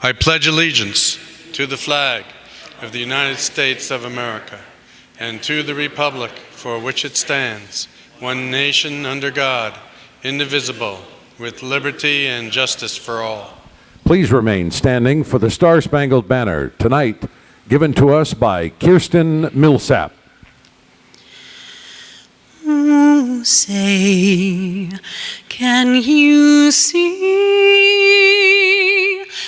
I pledge allegiance to the flag of the United States of America and to the republic for which it stands, one nation under God, indivisible, with liberty and justice for all. Please remain standing for the Star-Spangled Banner, tonight given to us by Kirsten Millsap. Oh, say, can you see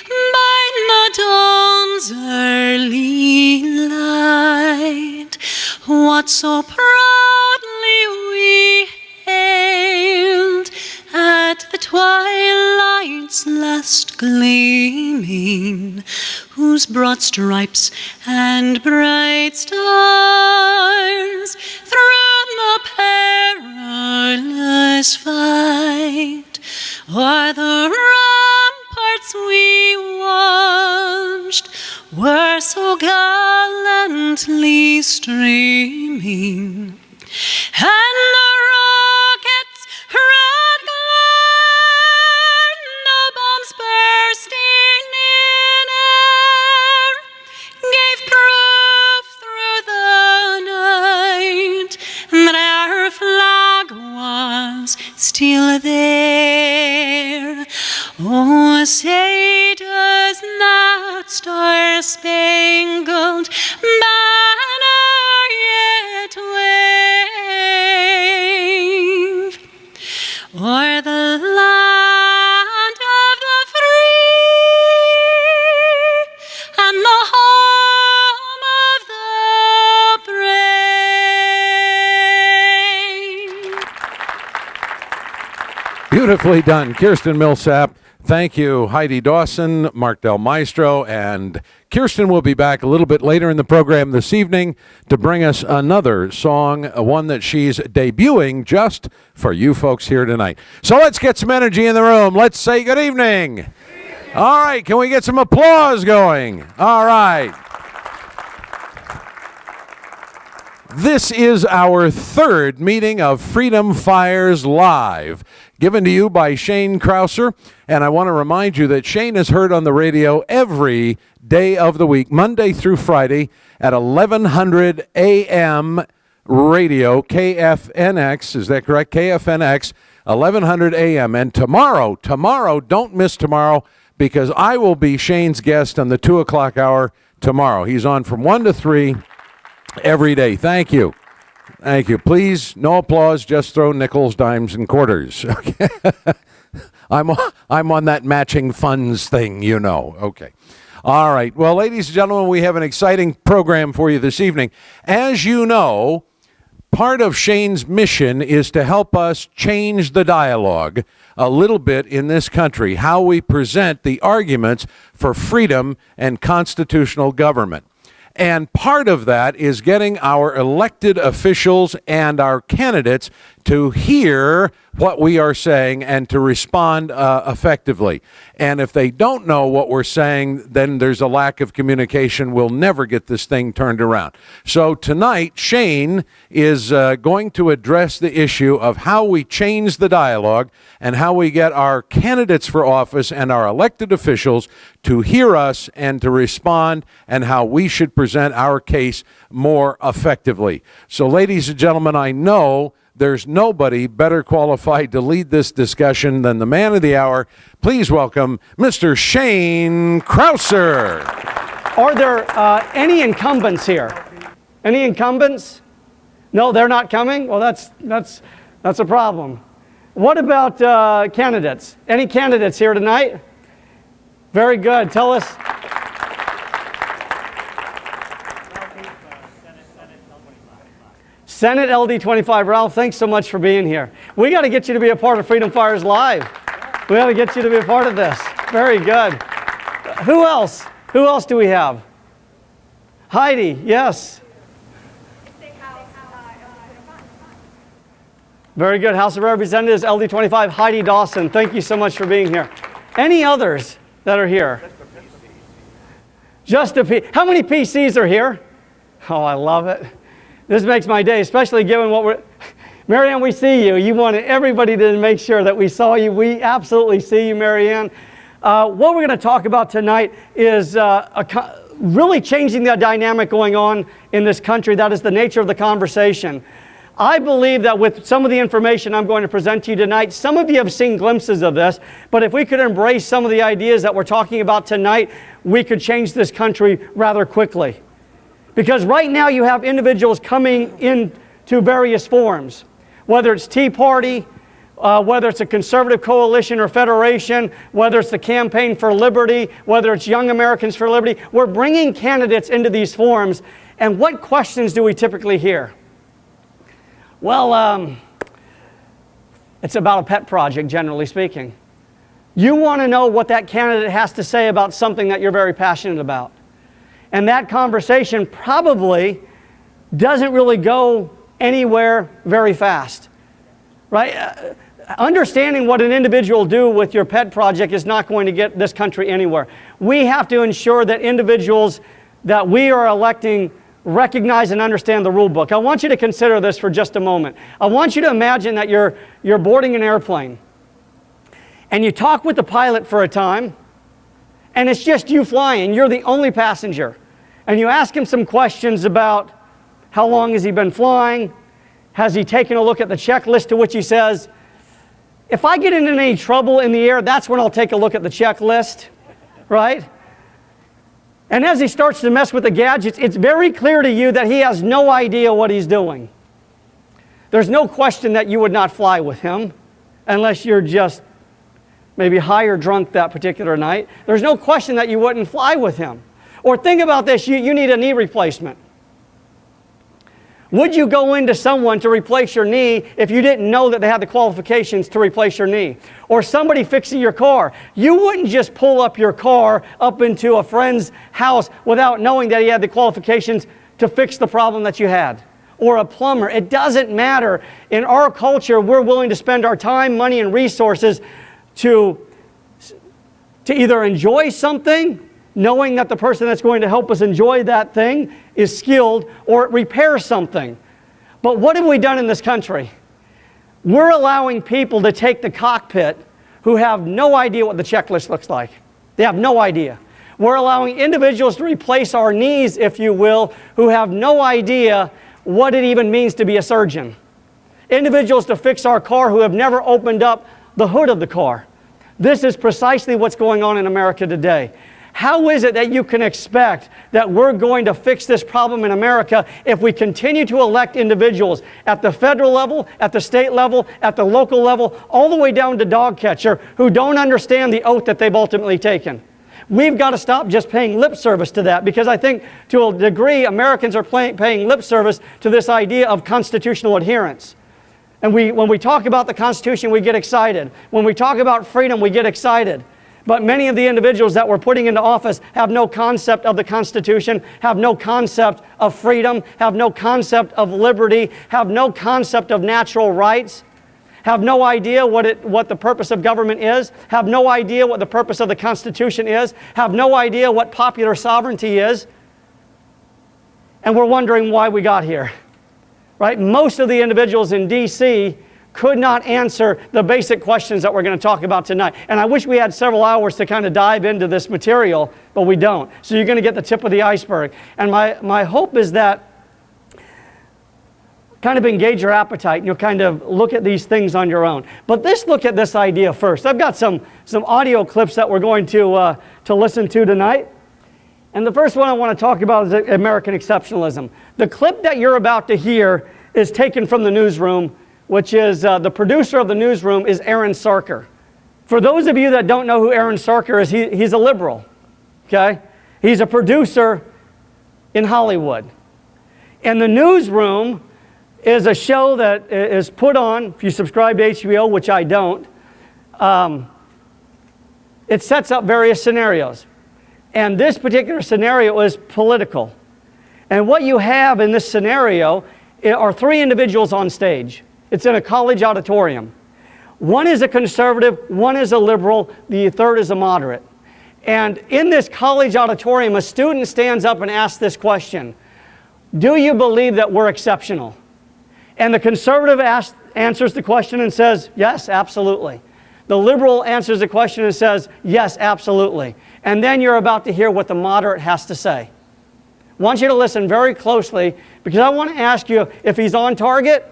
by the dawn's early light what so proudly we hailed at the twilight's last gleaming, whose broad stripes and bright stars through the perilous fight o'er the ramparts we watched were so gallantly streaming, and the rockets' red glare, the bombs bursting in air, gave proof through the night that our flag was still there. Oh, say does that star-spangled banner yet wave o'er the land of the free and the home of the brave? Beautifully done, Kirsten Millsap. Thank you, Heidi Dawson, Mark Del Maestro, and Kirsten will be back a little bit later in the program this evening to bring us another song, one that she's debuting just for you folks here tonight. So let's get some energy in the room. Let's say good evening. All right, can we get some applause going? All right. This is our third meeting of Freedom Fires Live, given to you by Shane Krauser. And I want to remind you that Shane is heard on the radio every day of the week, Monday through Friday, at 1100 a.m. radio, KFNX. Is that correct? KFNX, 1100 a.m. And tomorrow, don't miss tomorrow, because I will be Shane's guest on the 2 o'clock hour tomorrow. He's on from 1 to 3 every day. Thank you. Thank you. Please, no applause, just throw nickels, dimes, and quarters. Okay. I'm on that matching funds thing, you know. Okay. All right. Well, ladies and gentlemen, we have an exciting program for you this evening. As you know, part of Shane's mission is to help us change the dialogue a little bit in this country, how we present the arguments for freedom and constitutional government. And part of that is getting our elected officials and our candidates to hear what we are saying and to respond effectively. And if they don't know what we're saying, then there's a lack of communication. We'll never get this thing turned around. So tonight, Shane is going to address the issue of how we change the dialogue and how we get our candidates for office and our elected officials to hear us and to respond, and how we should present our case more effectively. So, ladies and gentlemen, I know there's nobody better qualified to lead this discussion than the man of the hour. Please welcome Mr. Shane Krauser. Are there any incumbents here? Any incumbents? No, they're not coming? Well, that's a problem. What about candidates? Any candidates here tonight? Very good. Tell us. Senate LD 25. Ralph, thanks so much for being here. We got to get you to be a part of Freedom Fires Live. We got to get you to be a part of this. Very good. Who else? Who else do we have? Heidi, yes. Very good. House of Representatives, LD 25, Heidi Dawson. Thank you so much for being here. Any others that are here? Just a P. How many PCs are here? Oh, I love it. This makes my day, especially given what we're... Marianne, we see you. You wanted everybody to make sure that we saw you. We absolutely see you, Marianne. What we're going to talk about tonight is really changing the dynamic going on in this country. That is the nature of the conversation. I believe that with some of the information I'm going to present to you tonight, some of you have seen glimpses of this, but if we could embrace some of the ideas that we're talking about tonight, we could change this country rather quickly. Because right now you have individuals coming into various forms, whether it's Tea Party, whether it's a conservative coalition or federation, whether it's the Campaign for Liberty, whether it's Young Americans for Liberty. We're bringing candidates into these forums, and what questions do we typically hear? Well, it's about a pet project, generally speaking. You want to know what that candidate has to say about something that you're very passionate about. And that conversation probably doesn't really go anywhere very fast, right? Understanding what an individual will do with your pet project is not going to get this country anywhere. We have to ensure that individuals that we are electing recognize and understand the rule book. I want you to consider this for just a moment. I want you to imagine that you're boarding an airplane and you talk with the pilot for a time and it's just you flying. You're the only passenger. And you ask him some questions about how long has he been flying? Has he taken a look at the checklist, to which he says, if I get into any trouble in the air, that's when I'll take a look at the checklist, right? And as he starts to mess with the gadgets, it's very clear to you that he has no idea what he's doing. There's no question that you would not fly with him unless you're just maybe high or drunk that particular night. There's no question that you wouldn't fly with him. Or think about this, you need a knee replacement. Would you go into someone to replace your knee if you didn't know that they had the qualifications to replace your knee? Or somebody fixing your car. You wouldn't just pull up your car up into a friend's house without knowing that he had the qualifications to fix the problem that you had. Or a plumber. It doesn't matter. In our culture, we're willing to spend our time, money, and resources to either enjoy something, knowing that the person that's going to help us enjoy that thing is skilled, or repair something. But what have we done in this country? We're allowing people to take the cockpit who have no idea what the checklist looks like. They have no idea. We're allowing individuals to replace our knees, if you will, who have no idea what it even means to be a surgeon. Individuals to fix our car who have never opened up the hood of the car. This is precisely what's going on in America today. How is it that you can expect that we're going to fix this problem in America if we continue to elect individuals at the federal level, at the state level, at the local level, all the way down to dog catcher, who don't understand the oath that they've ultimately taken? We've got to stop just paying lip service to that, because I think to a degree Americans are paying lip service to this idea of constitutional adherence. And when we talk about the Constitution, we get excited. When we talk about freedom, we get excited. But many of the individuals that we're putting into office have no concept of the Constitution, have no concept of freedom, have no concept of liberty, have no concept of natural rights, have no idea what the purpose of government is, have no idea what the purpose of the Constitution is, have no idea what popular sovereignty is, and we're wondering why we got here. Right? Most of the individuals in D.C. could not answer the basic questions that we're going to talk about tonight. And I wish we had several hours to kind of dive into this material, but we don't. So you're going to get the tip of the iceberg. And my hope is that kind of engage your appetite and you'll kind of look at these things on your own. But let's look at this idea first. I've got some audio clips that we're going to listen to tonight. And the first one I want to talk about is American exceptionalism. The clip that you're about to hear is taken from the newsroom, which is the producer of the newsroom is Aaron Sarker. For those of you that don't know who Aaron Sarker is, he's a liberal, okay? He's a producer in Hollywood. And the newsroom is a show that is put on, if you subscribe to HBO, which I don't, it sets up various scenarios. And this particular scenario is political. And what you have in this scenario are three individuals on stage. It's in a college auditorium. One is a conservative, one is a liberal, the third is a moderate. And in this college auditorium, a student stands up and asks this question: do you believe that we're exceptional? And the conservative answers the question and says, yes, absolutely. The liberal answers the question and says, yes, absolutely. And then you're about to hear what the moderate has to say. I want you to listen very closely, because I want to ask you if he's on target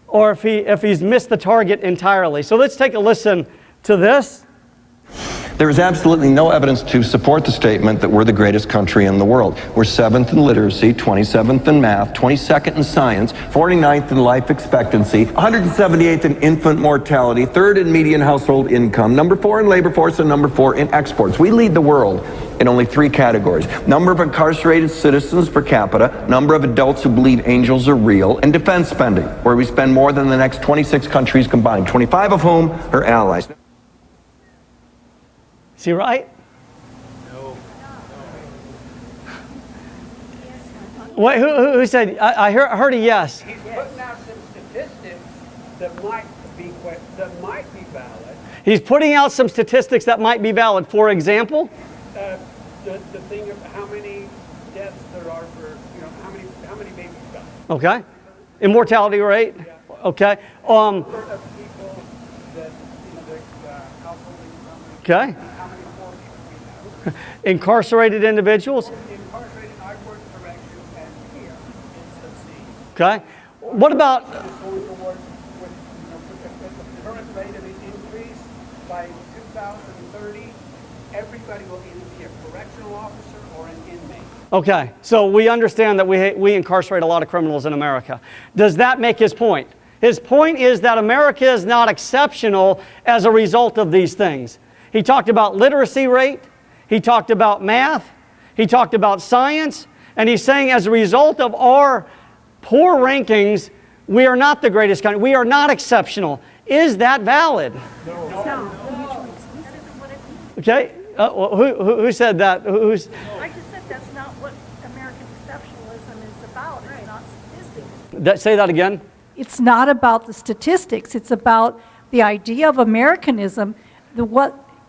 or if he's missed the target entirely. So let's take a listen to this. There is absolutely no evidence to support the statement that we're the greatest country in the world. We're 7th in literacy, 27th in math, 22nd in science, 49th in life expectancy, 178th in infant mortality, 3rd in median household income, number 4 in labor force, and number 4 in exports. We lead the world in only 3 categories: number of incarcerated citizens per capita, number of adults who believe angels are real, and defense spending, where we spend more than the next 26 countries combined, 25 of whom are allies. Is he right? No. Wait, who said? I heard a yes. He's putting out some statistics that might be valid. He's putting out some statistics that might be valid. For example, The thing of how many deaths there are for, how many babies die. okay, immortality rate. Okay. Number of people that, the household income. Okay. How many poor people we know. Incarcerated individuals. Incarcerated, I work corrections, and here it's a C. Okay. What about? It's going toward, with the current rate of increase by 2030, everybody will either be a correctional officer or an inmate. Okay. So we understand that we incarcerate a lot of criminals in America. Does that make his point? His point is that America is not exceptional as a result of these things. He talked about literacy rate. He talked about math. He talked about science. And he's saying as a result of our poor rankings, we are not the greatest country. We are not exceptional. Is that valid? No. Okay. Who said that? I just said that's not what American exceptionalism is about. It's not statistics. Say that again. It's not about the statistics. It's about the idea of Americanism.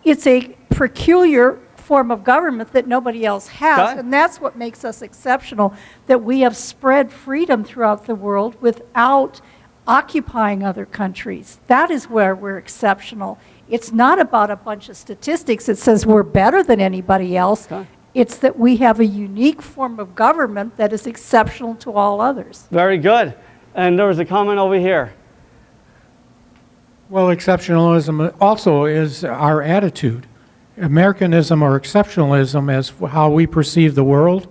It's a peculiar form of government that nobody else has, Okay. and that's what makes us exceptional, that we have spread freedom throughout the world without occupying other countries. That is where we're exceptional. It's not about a bunch of statistics that says we're better than anybody else. Okay. It's that we have a unique form of government that is exceptional to all others. Very good. And there was a comment over here. Well, exceptionalism also is our attitude. Americanism or exceptionalism as how we perceive the world,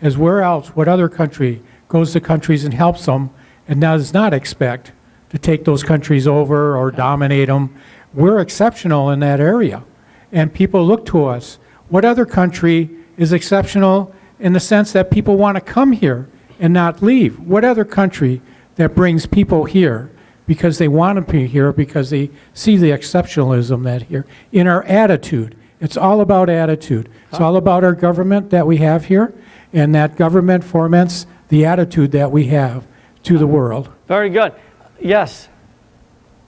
as where else, what other country goes to countries and helps them and does not expect to take those countries over or dominate them. We're exceptional in that area. And people look to us. What other country is exceptional in the sense that people want to come here and not leave? What other country that brings people here because they want to be here, because they see the exceptionalism that here in our attitude? It's all about attitude. It's all about our government that we have here, and that government foments the attitude that we have to the world. Very good. Yes.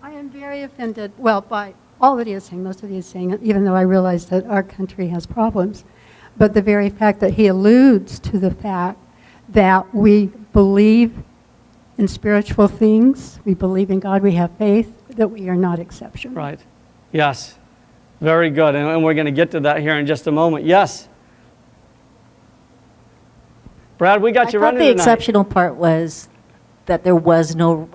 I am very offended, well, by all that he is saying, most of he is saying, even though I realize that our country has problems. But the very fact that he alludes to the fact that we believe in spiritual things, we believe in God, we have faith, that we are not exceptional. Right. Yes. Very good. And we're going to get to that here in just a moment. Yes. Brad, we got you running I thought the tonight. exceptional part was that there was no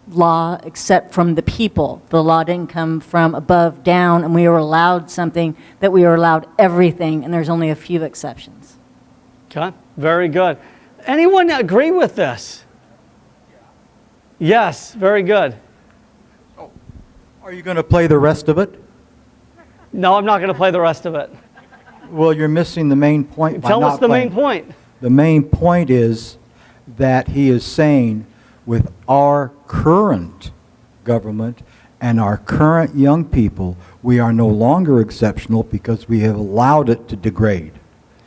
law except from the people. The law didn't come from above down, and we were allowed something, that we were allowed everything, and there's only a few exceptions. Okay. Very good. Anyone agree with this? Yes. Very good. Are you going to play the rest of it? No, I'm not going to play the rest of it. Well, you're missing the main point by Tell not us the playing. main point. The main point is that he is saying with our current government and our current young people, we are no longer exceptional because we have allowed it to degrade.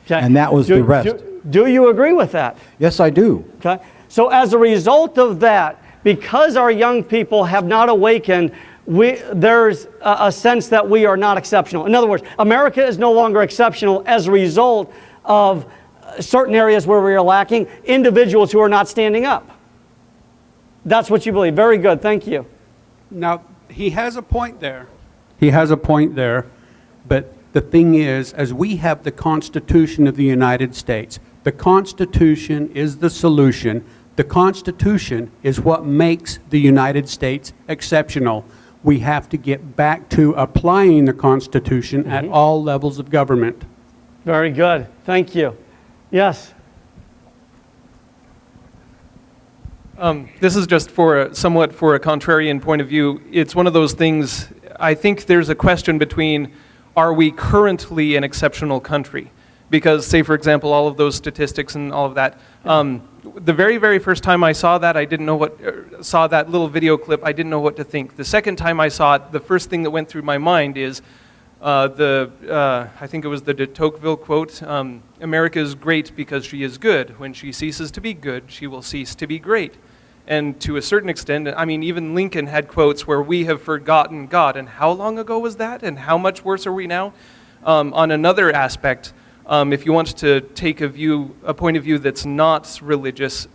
Okay. And that was the rest. Do you agree with that? Yes, I do. Okay. So as a result of that, because our young people have not awakened, there's a sense that we are not exceptional. In other words, America is no longer exceptional as a result of certain areas where we are lacking, individuals who are not standing up. That's what you believe. Very good. Thank you. Now, he has a point there. He has a point there, but the thing is, as we have the Constitution of the United States, the Constitution is the solution. The Constitution is what makes the United States exceptional. We have to get back to applying the Constitution at all levels of government. Very good. Thank you. Yes. This is just somewhat for a contrarian point of view. It's one of those things, I think there's a question between, are we currently an exceptional country? Because, say, for example, all of those statistics and all of that, the very, very first time I saw that, saw that little video clip, I didn't know what to think. The second time I saw it, the first thing that went through my mind is I think it was the de Tocqueville quote, America is great because she is good. When she ceases to be good, she will cease to be great. And to a certain extent, I mean, even Lincoln had quotes where we have forgotten God. And how long ago was that? And how much worse are we now? On another aspect, if you want to take a point of view that's not religious,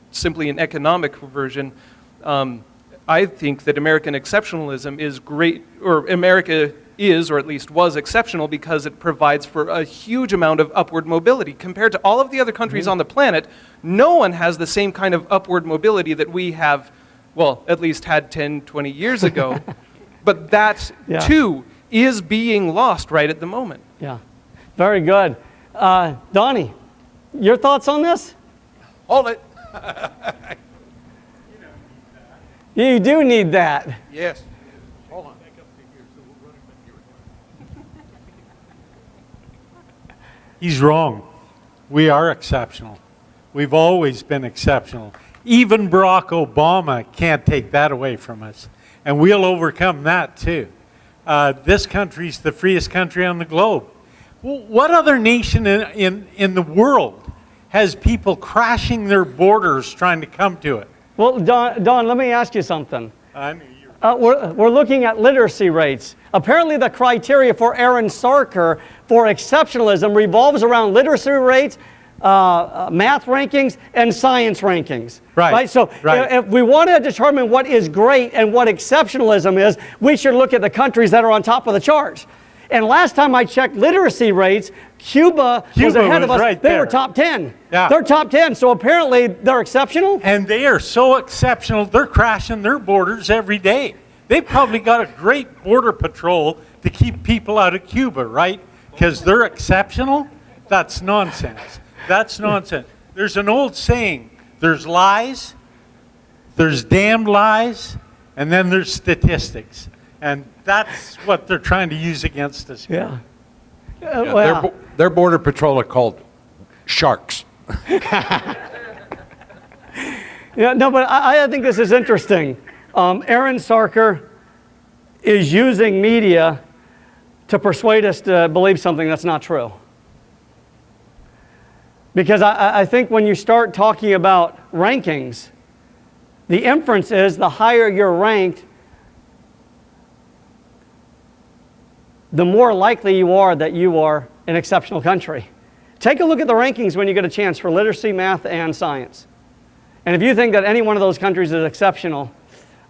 simply an economic version, I think that American exceptionalism is great, or America is, or at least was, exceptional because it provides for a huge amount of upward mobility. Compared to all of the other countries on the planet, no one has the same kind of upward mobility that we have, well, at least had 10, 20 years ago. But that, too, is being lost right at the moment. Yeah. Very good. Donnie, your thoughts on this? Hold it. You do need that. Yes. Hold on. He's wrong. We are exceptional. We've always been exceptional. Even Barack Obama can't take that away from us. And we'll overcome that too. This country's the freest country on the globe. What other nation in the world has people crashing their borders trying to come to it? Well, Don, let me ask you something. I knew you were. We're looking at literacy rates. Apparently the criteria for Aaron Sarker for exceptionalism revolves around literacy rates, math rankings, and science rankings. Right? So if we want to determine what is great and what exceptionalism is, we should look at the countries that are on top of the charts. And last time I checked literacy rates, Cuba was ahead of us. Right they there. were top 10. Yeah. They're top 10, so apparently they're exceptional. And they are so exceptional, they're crashing their borders every day. They've probably got a great border patrol to keep people out of Cuba, right? Because they're exceptional? That's nonsense. That's nonsense. There's an old saying, there's lies, there's damned lies, and then there's statistics. And that's what they're trying to use against us here. Well, their border patrol are called sharks. No, but I think this is interesting. Aaron Sarker is using media to persuade us to believe something that's not true. Because I think when you start talking about rankings, the inference is the higher you're ranked, the more likely you are that you are an exceptional country. Take a look at the rankings when you get a chance for literacy, math, and science. And if you think that any one of those countries is exceptional,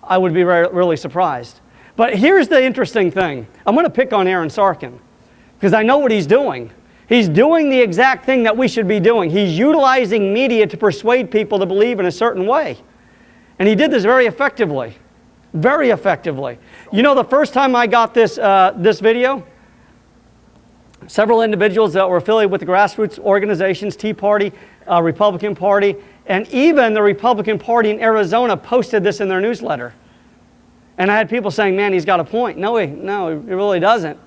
I would be really surprised. But here's the interesting thing. I'm going to pick on Aaron Sorkin because I know what he's doing. He's doing the exact thing that we should be doing. He's utilizing media to persuade people to believe in a certain way. And he did this very effectively. Very effectively. You know, the first time I got this video, several individuals that were affiliated with the grassroots organizations, Tea Party, Republican Party, and even the Republican Party in Arizona posted this in their newsletter. And I had people saying, man, he's got a point. No, he really doesn't.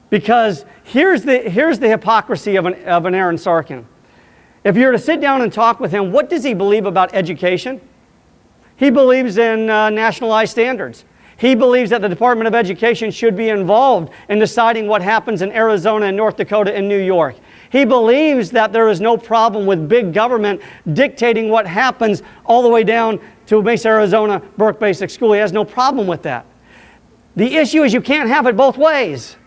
Because here's the hypocrisy of an Aaron Sorkin. If you were to sit down and talk with him, what does he believe about education? He believes in nationalized standards. He believes that the Department of Education should be involved in deciding what happens in Arizona and North Dakota and New York. He believes that there is no problem with big government dictating what happens all the way down to Mesa, Arizona, Burke Basic School. He has no problem with that. The issue is you can't have it both ways.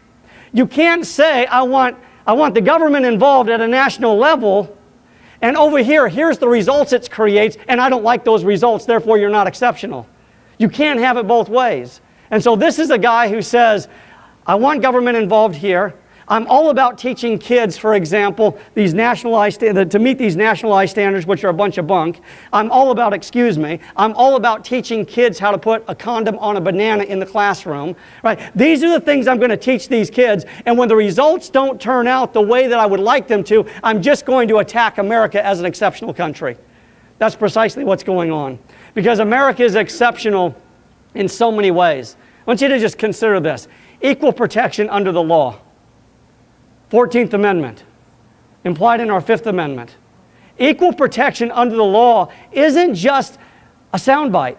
You can't say, I want the government involved at a national level, and over here, here's the results it creates, and I don't like those results, therefore you're not exceptional. You can't have it both ways. And so this is a guy who says, I want government involved here. I'm all about teaching kids, for example, these nationalized to meet these nationalized standards, which are a bunch of bunk. I'm all about, I'm all about teaching kids how to put a condom on a banana in the classroom. Right? These are the things I'm going to teach these kids, and when the results don't turn out the way that I would like them to, I'm just going to attack America as an exceptional country. That's precisely what's going on. Because America is exceptional in so many ways. I want you to just consider this. Equal protection under the law. 14th Amendment, implied in our 5th Amendment. Equal protection under the law isn't just a soundbite.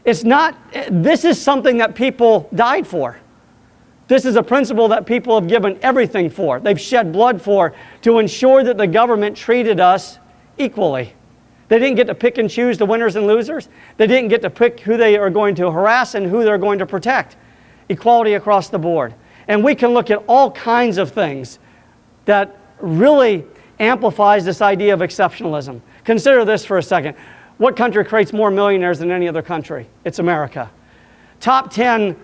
It's not, this is something that people died for. This is a principle that people have given everything for. They've shed blood for, to ensure that the government treated us equally. They didn't get to pick and choose the winners and losers. They didn't get to pick who they are going to harass and who they're going to protect. Equality across the board. And we can look at all kinds of things that really amplifies this idea of exceptionalism. Consider this for a second. What country creates more millionaires than any other country? It's America. Top 10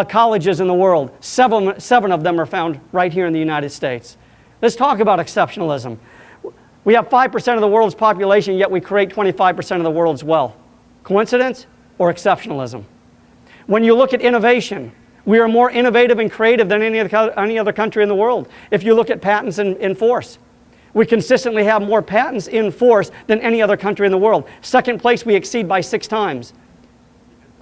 colleges in the world, seven of them are found right here in the United States. Let's talk about exceptionalism. We have 5% of the world's population, yet we create 25% of the world's wealth. Coincidence or exceptionalism? When you look at innovation, we are more innovative and creative than any other country in the world. If you look at patents in force, we consistently have more patents in force than any other country in the world. Second place, we exceed by 6 times.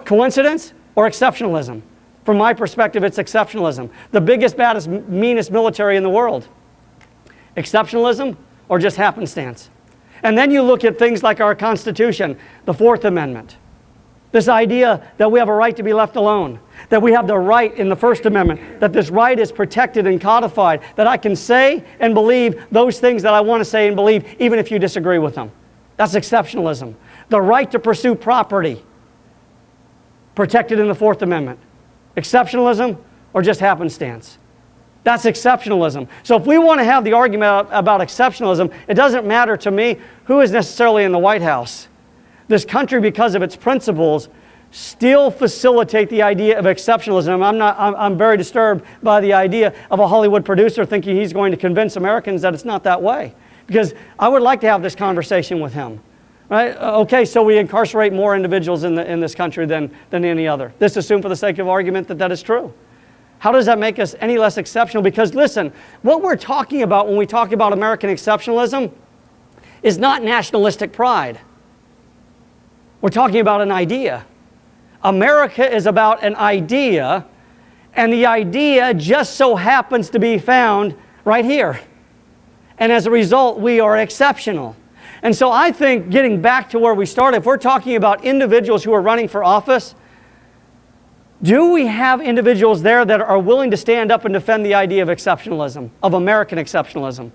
Coincidence or exceptionalism? From my perspective, it's exceptionalism. The biggest, baddest, meanest military in the world. Exceptionalism or just happenstance? And then you look at things like our Constitution, the 4th Amendment. This idea that we have a right to be left alone, that we have the right in the First Amendment, that this right is protected and codified, that I can say and believe those things that I want to say and believe, even if you disagree with them. That's exceptionalism. The right to pursue property, protected in the Fourth Amendment. Exceptionalism or just happenstance? That's exceptionalism. So if we want to have the argument about exceptionalism, it doesn't matter to me who is necessarily in the White House. This country, because of its principles, still facilitate the idea of exceptionalism. I'm very disturbed by the idea of a Hollywood producer thinking he's going to convince Americans that it's not that way. Because I would like to have this conversation with him. Right? Okay, so we incarcerate more individuals in this country than any other. Let's assume for the sake of argument that that is true. How does that make us any less exceptional? Because listen, what we're talking about when we talk about American exceptionalism is not nationalistic pride. We're talking about an idea. America is about an idea, and the idea just so happens to be found right here. And as a result, we are exceptional. And so I think, getting back to where we started, if we're talking about individuals who are running for office, do we have individuals there that are willing to stand up and defend the idea of exceptionalism, of American exceptionalism?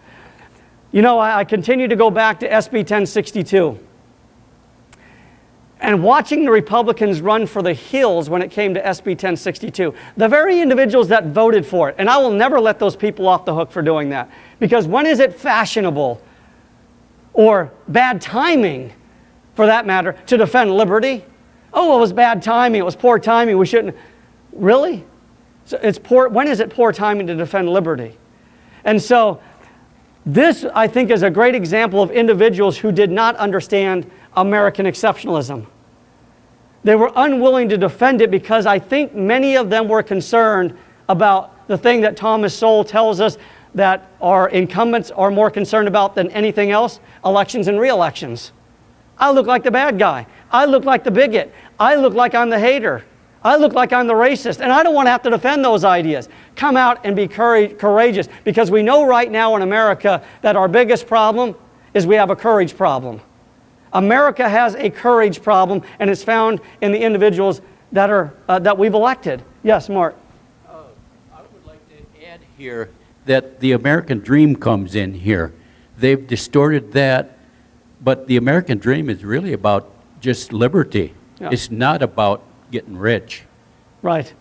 You know, I continue to go back to SB 1062. And watching the Republicans run for the hills when it came to SB 1062, the very individuals that voted for it, and I will never let those people off the hook for doing that, because when is it fashionable or bad timing, for that matter, to defend liberty? Oh, it was bad timing, it was poor timing, we shouldn't. Really? So it's poor. When is it poor timing to defend liberty? And so this, I think, is a great example of individuals who did not understand American exceptionalism. They were unwilling to defend it because I think many of them were concerned about the thing that Thomas Sowell tells us that our incumbents are more concerned about than anything else: elections and re-elections. I look like the bad guy. I look like the bigot. I look like I'm the hater. I look like I'm the racist, and I don't want to have to defend those ideas. Come out and be courageous, because we know right now in America that our biggest problem is we have a courage problem. America has a courage problem, and it's found in the individuals that are that we've elected. Yes, Mark. I would like to add here that the American dream comes in here. They've distorted that, but the American dream is really about just liberty. Yeah. It's not about getting rich. Right.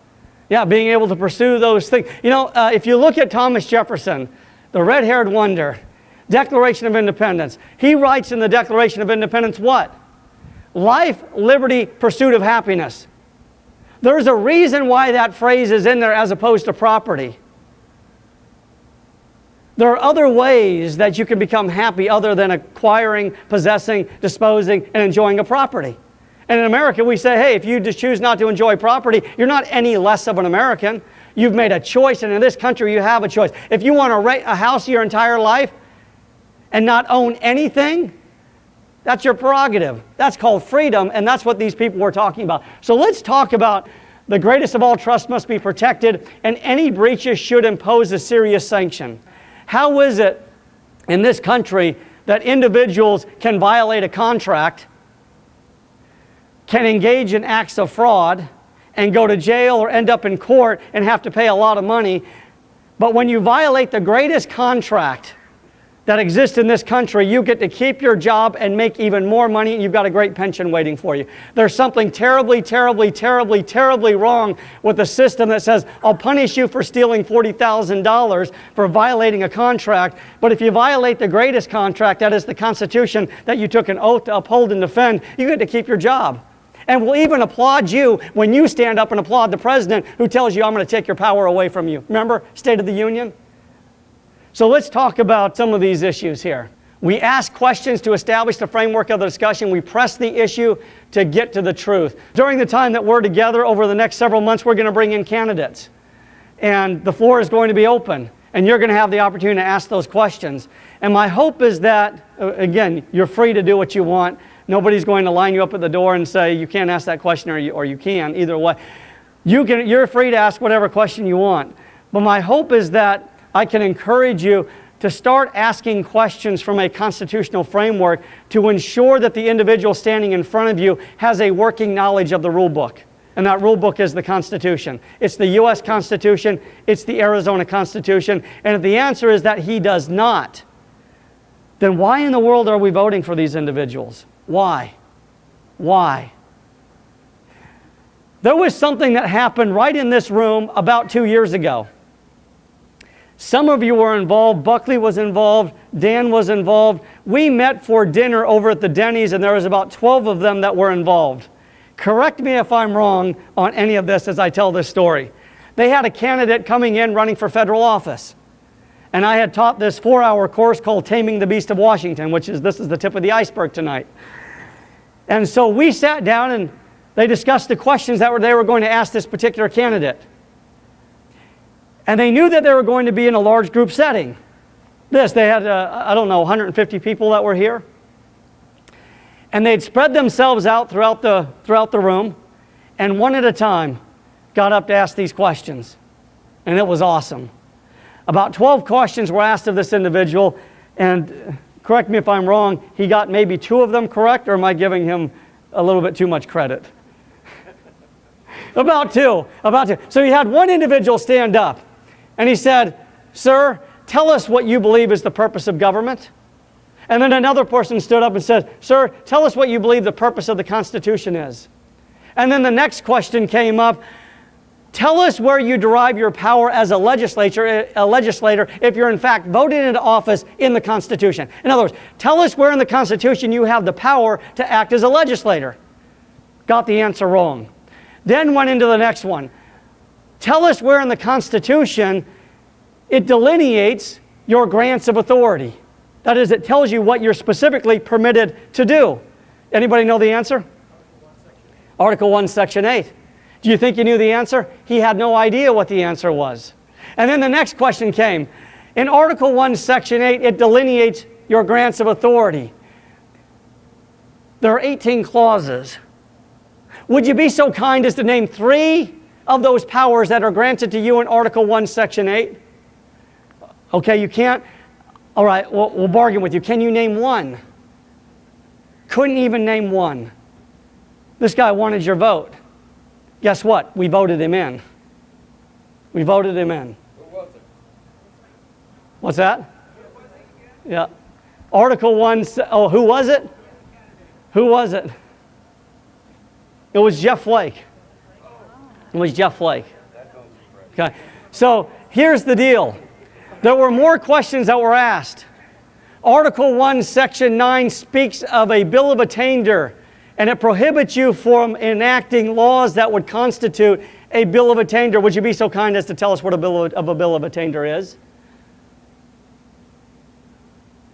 Yeah, being able to pursue those things. You know, if you look at Thomas Jefferson, the red-haired wonder, Declaration of Independence, he writes in the Declaration of Independence what? Life, liberty, pursuit of happiness. There's a reason why that phrase is in there as opposed to property. There are other ways that you can become happy other than acquiring, possessing, disposing, and enjoying a property. And in America, we say, hey, if you just choose not to enjoy property, you're not any less of an American. You've made a choice, and in this country, you have a choice. If you want to rent a house your entire life and not own anything, that's your prerogative. That's called freedom, and that's what these people were talking about. So let's talk about the greatest of all trusts must be protected, and any breaches should impose a serious sanction. How is it in this country that individuals can violate a contract, can engage in acts of fraud, and go to jail or end up in court and have to pay a lot of money, but when you violate the greatest contract that exists in this country, you get to keep your job and make even more money, and you've got a great pension waiting for you. There's something terribly, terribly, terribly, terribly wrong with the system that says, I'll punish you for stealing $40,000 for violating a contract, but if you violate the greatest contract, that is the Constitution that you took an oath to uphold and defend, you get to keep your job. And we'll even applaud you when you stand up and applaud the president who tells you, I'm going to take your power away from you. Remember, State of the Union? So let's talk about some of these issues here. We ask questions to establish the framework of the discussion. We press the issue to get to the truth. During the time that we're together over the next several months, we're going to bring in candidates. And the floor is going to be open. And you're going to have the opportunity to ask those questions. And my hope is that, again, you're free to do what you want. Nobody's going to line you up at the door and say, you can't ask that question or you can, either way. You're free to ask whatever question you want. But my hope is that I can encourage you to start asking questions from a constitutional framework to ensure that the individual standing in front of you has a working knowledge of the rule book. And that rule book is the Constitution. It's the U.S. Constitution. It's the Arizona Constitution. And if the answer is that he does not, then why in the world are we voting for these individuals? Why? Why? There was something that happened right in this room about 2 years ago. Some of you were involved. Buckley was involved. Dan was involved. We met for dinner over at the Denny's, and there was about 12 of them that were involved. Correct me if I'm wrong on any of this as I tell this story. They had a candidate coming in running for federal office. And I had taught this 4-hour course called Taming the Beast of Washington, this is the tip of the iceberg tonight. And so we sat down and they discussed the questions that they were going to ask this particular candidate. And they knew that they were going to be in a large group setting. They had, 150 people that were here. And they'd spread themselves out throughout the room, and one at a time got up to ask these questions. And it was awesome. About 12 questions were asked of this individual, and correct me if I'm wrong, he got maybe 2 of them correct, or am I giving him a little bit too much credit? About two. So he had one individual stand up. And he said, sir, tell us what you believe is the purpose of government. And then another person stood up and said, sir, tell us what you believe the purpose of the Constitution is. And then the next question came up, tell us where you derive your power as a legislator if you're in fact voted into office in the Constitution. In other words, tell us where in the Constitution you have the power to act as a legislator. Got the answer wrong. Then went into the next one. Tell us where in the Constitution it delineates your grants of authority. That is, it tells you what you're specifically permitted to do. Anybody know the answer? Article 1, Section 8. Do you think you knew the answer? He had no idea what the answer was. And then the next question came. In Article 1, Section 8, it delineates your grants of authority. There are 18 clauses. Would you be so kind as to name 3 of those powers that are granted to you in Article 1, Section 8? Okay, you can't? All right, we'll bargain with you. Can you name 1? Couldn't even name 1. This guy wanted your vote. Guess what? We voted him in. We voted him in. Who was it? What's that? Yeah. Article 1, who was it? Who was it? It was Jeff Flake. It was Jeff Flake. Okay. So here's the deal. There were more questions that were asked. Article 1, Section 9 speaks of a bill of attainder and it prohibits you from enacting laws that would constitute a bill of attainder. Would you be so kind as to tell us what a bill of attainder is?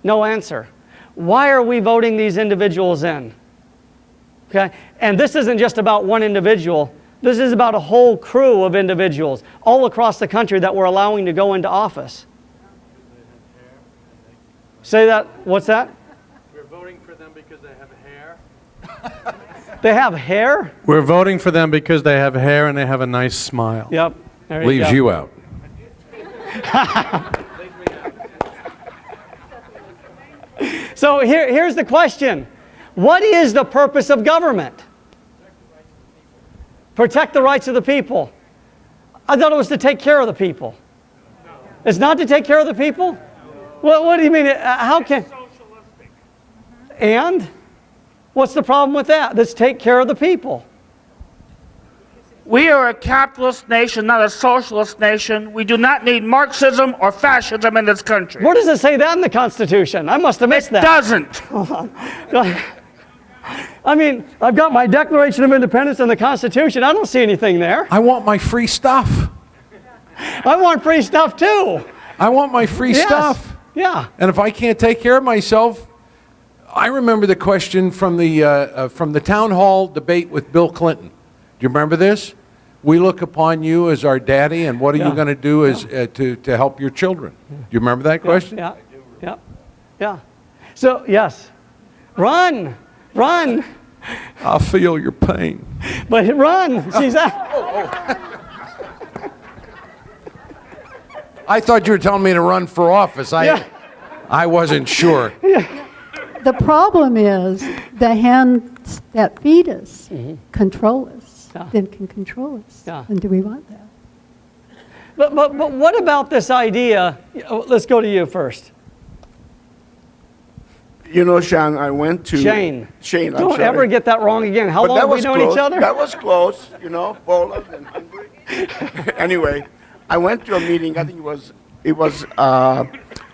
No answer. Why are we voting these individuals in? Okay? And this isn't just about one individual. This is about a whole crew of individuals all across the country that we're allowing to go into office. Say that. What's that? We're voting for them because they have hair. They have hair? We're voting for them because they have hair and they have a nice smile. Yep. There Leaves go. you out. So here's the question. What is the purpose of government? Protect the rights of the people. I thought it was to take care of the people. It's not to take care of the people? Well, what do you mean? How can... And? What's the problem with that? Let's take care of the people. We are a capitalist nation, not a socialist nation. We do not need Marxism or fascism in this country. Where does it say that in the Constitution? I must have missed that. It doesn't. Hold on. I mean, I've got my Declaration of Independence and the Constitution. I don't see anything there. I want my free stuff. I want free stuff too. I want my free stuff. Yeah. And if I can't take care of myself, I remember the question from the town hall debate with Bill Clinton. Do you remember this? We look upon you as our daddy, and what are you going to do to help your children? Do you remember that question? Yeah. Yeah. Yeah. So, yes. Run. Run. I'll feel your pain. But run. She's out. I thought you were telling me to run for office. I wasn't sure. The problem is the hands that feed us control us, then can control us. And do we want that? But what about this idea? Let's go to you first. You know, Sean, I went to... Shane. Shane, I'm Don't sorry. ever get that wrong again. How But long that have we was known close. each other? That was close, you know, bold and hungry. Anyway, I went to a meeting, I think it was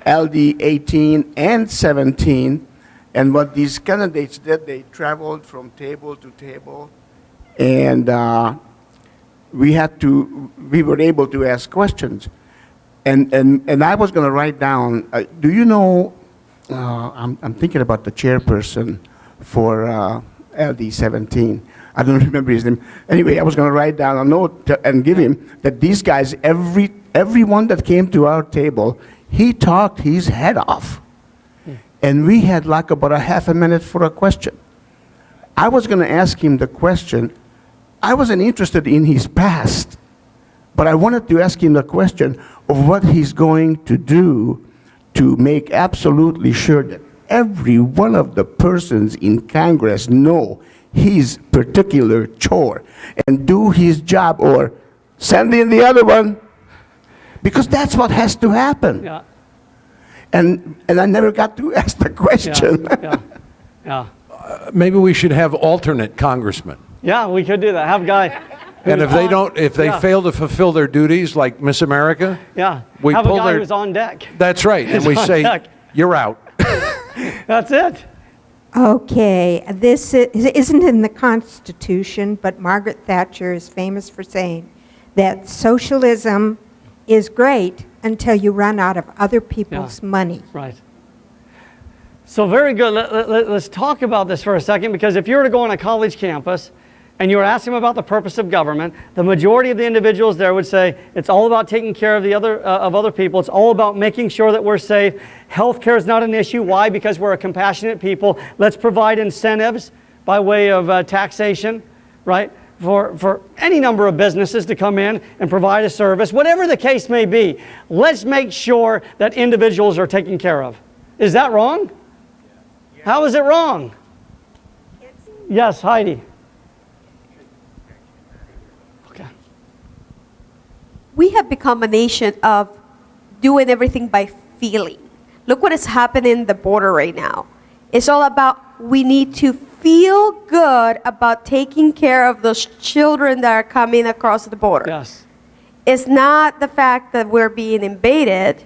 LD 18 and 17, and what these candidates did, they traveled from table to table, and we were able to ask questions. And I was going to write down, do you know, I'm thinking about the chairperson for LD 17. I don't remember his name. Anyway, I was going to write down a note and give him that these guys, everyone that came to our table, he talked his head off. And we had like about a half a minute for a question. I was going to ask him the question. I wasn't interested in his past, but I wanted to ask him the question of what he's going to do to make absolutely sure that every one of the persons in Congress know his particular chore and do his job, or send in the other one, because that's what has to happen. Yeah. And I never got to ask the question. Yeah. Maybe we should have alternate congressmen. Yeah, we could do that. Have a guy. And if they fail to fulfill their duties, like Miss America, we have pull a guy their. who's on deck. That's right, and we on say, deck. "You're out." That's it. Okay, this isn't in the Constitution, but Margaret Thatcher is famous for saying that socialism is great until you run out of other people's money. Right. So very good. Let's talk about this for a second, because if you were to go on a college campus and you were asking them about the purpose of government, the majority of the individuals there would say it's all about taking care of other people. It's all about making sure that we're safe. Healthcare is not an issue. Why? Because we're a compassionate people. Let's provide incentives by way of taxation, right? For any number of businesses to come in and provide a service, whatever the case may be. Let's make sure that individuals are taken care of. Is that wrong? How is it wrong? Yes, Heidi. Okay. We have become a nation of doing everything by feeling. Look what is happening in the border right now. It's all about, we need to feel good about taking care of those children that are coming across the border. Yes. It's not the fact that we're being invaded,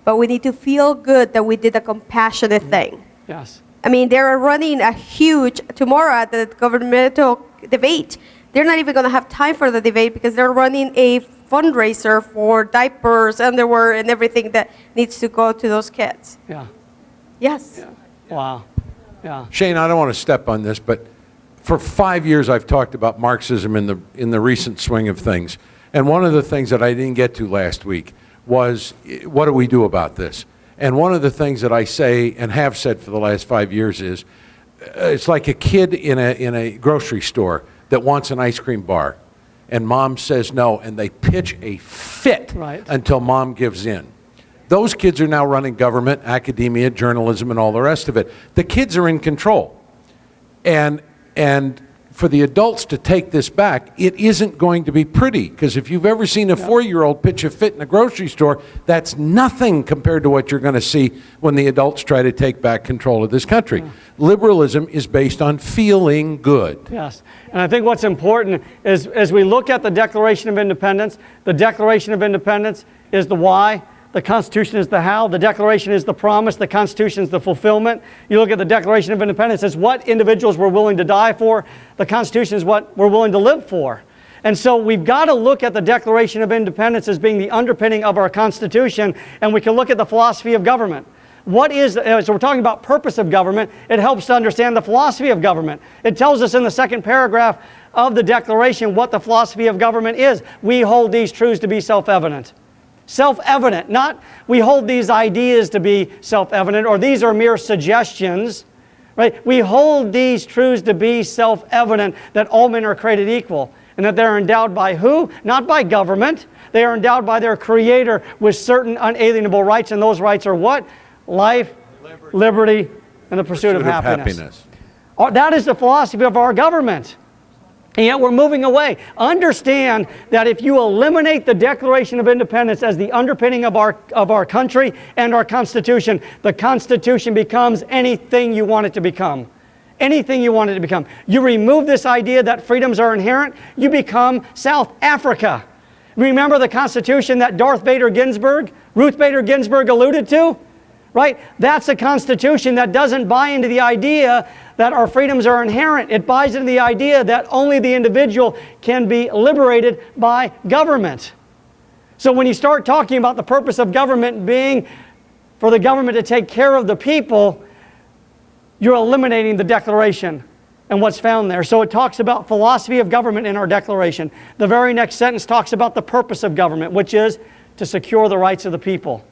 but we need to feel good that we did a compassionate thing. Yes. I mean, they're running a huge, tomorrow at the governmental debate, they're not even going to have time for the debate because they're running a fundraiser for diapers, underwear, and everything that needs to go to those kids. Yeah. Yes. Wow. Yeah. Shane, I don't want to step on this, but for 5 years I've talked about Marxism in the recent swing of things. And one of the things that I didn't get to last week was, what do we do about this? And one of the things that I say and have said for the last 5 years is, it's like a kid in a grocery store that wants an ice cream bar, and mom says no, and they pitch a fit until mom gives in. Those kids are now running government, academia, journalism, and all the rest of it. The kids are in control. And for the adults to take this back, it isn't going to be pretty, because if you've ever seen a 4-year-old pitch a fit in a grocery store, that's nothing compared to what you're going to see when the adults try to take back control of this country. Liberalism is based on feeling good. Yes, and I think what's important is, as we look at the Declaration of Independence, the Declaration of Independence is the why, the Constitution is the how, the Declaration is the promise, the Constitution is the fulfillment. You look at the Declaration of Independence, it's what individuals were willing to die for. The Constitution is what we're willing to live for. And so we've got to look at the Declaration of Independence as being the underpinning of our Constitution, and we can look at the philosophy of government. What is, so we're talking about purpose of government, it helps to understand the philosophy of government. It tells us in the second paragraph of the Declaration what the philosophy of government is. We hold these truths to be self-evident. Self-evident, not we hold these ideas to be self-evident, or these are mere suggestions, right? We hold these truths to be self-evident, that all men are created equal, and that they're endowed by who? Not by government. They are endowed by their Creator with certain unalienable rights, and those rights are what? Life, liberty, and the pursuit of happiness. That is the philosophy of our government. And yet we're moving away. Understand that if you eliminate the Declaration of Independence as the underpinning of our country and our Constitution, the Constitution becomes anything you want it to become. Anything you want it to become. You remove this idea that freedoms are inherent, you become South Africa. Remember the Constitution that Ruth Bader Ginsburg alluded to? Right? That's a Constitution that doesn't buy into the idea that our freedoms are inherent. It buys into the idea that only the individual can be liberated by government. So when you start talking about the purpose of government being for the government to take care of the people, you're eliminating the Declaration and what's found there. So it talks about philosophy of government in our Declaration. The very next sentence talks about the purpose of government, which is to secure the rights of the people.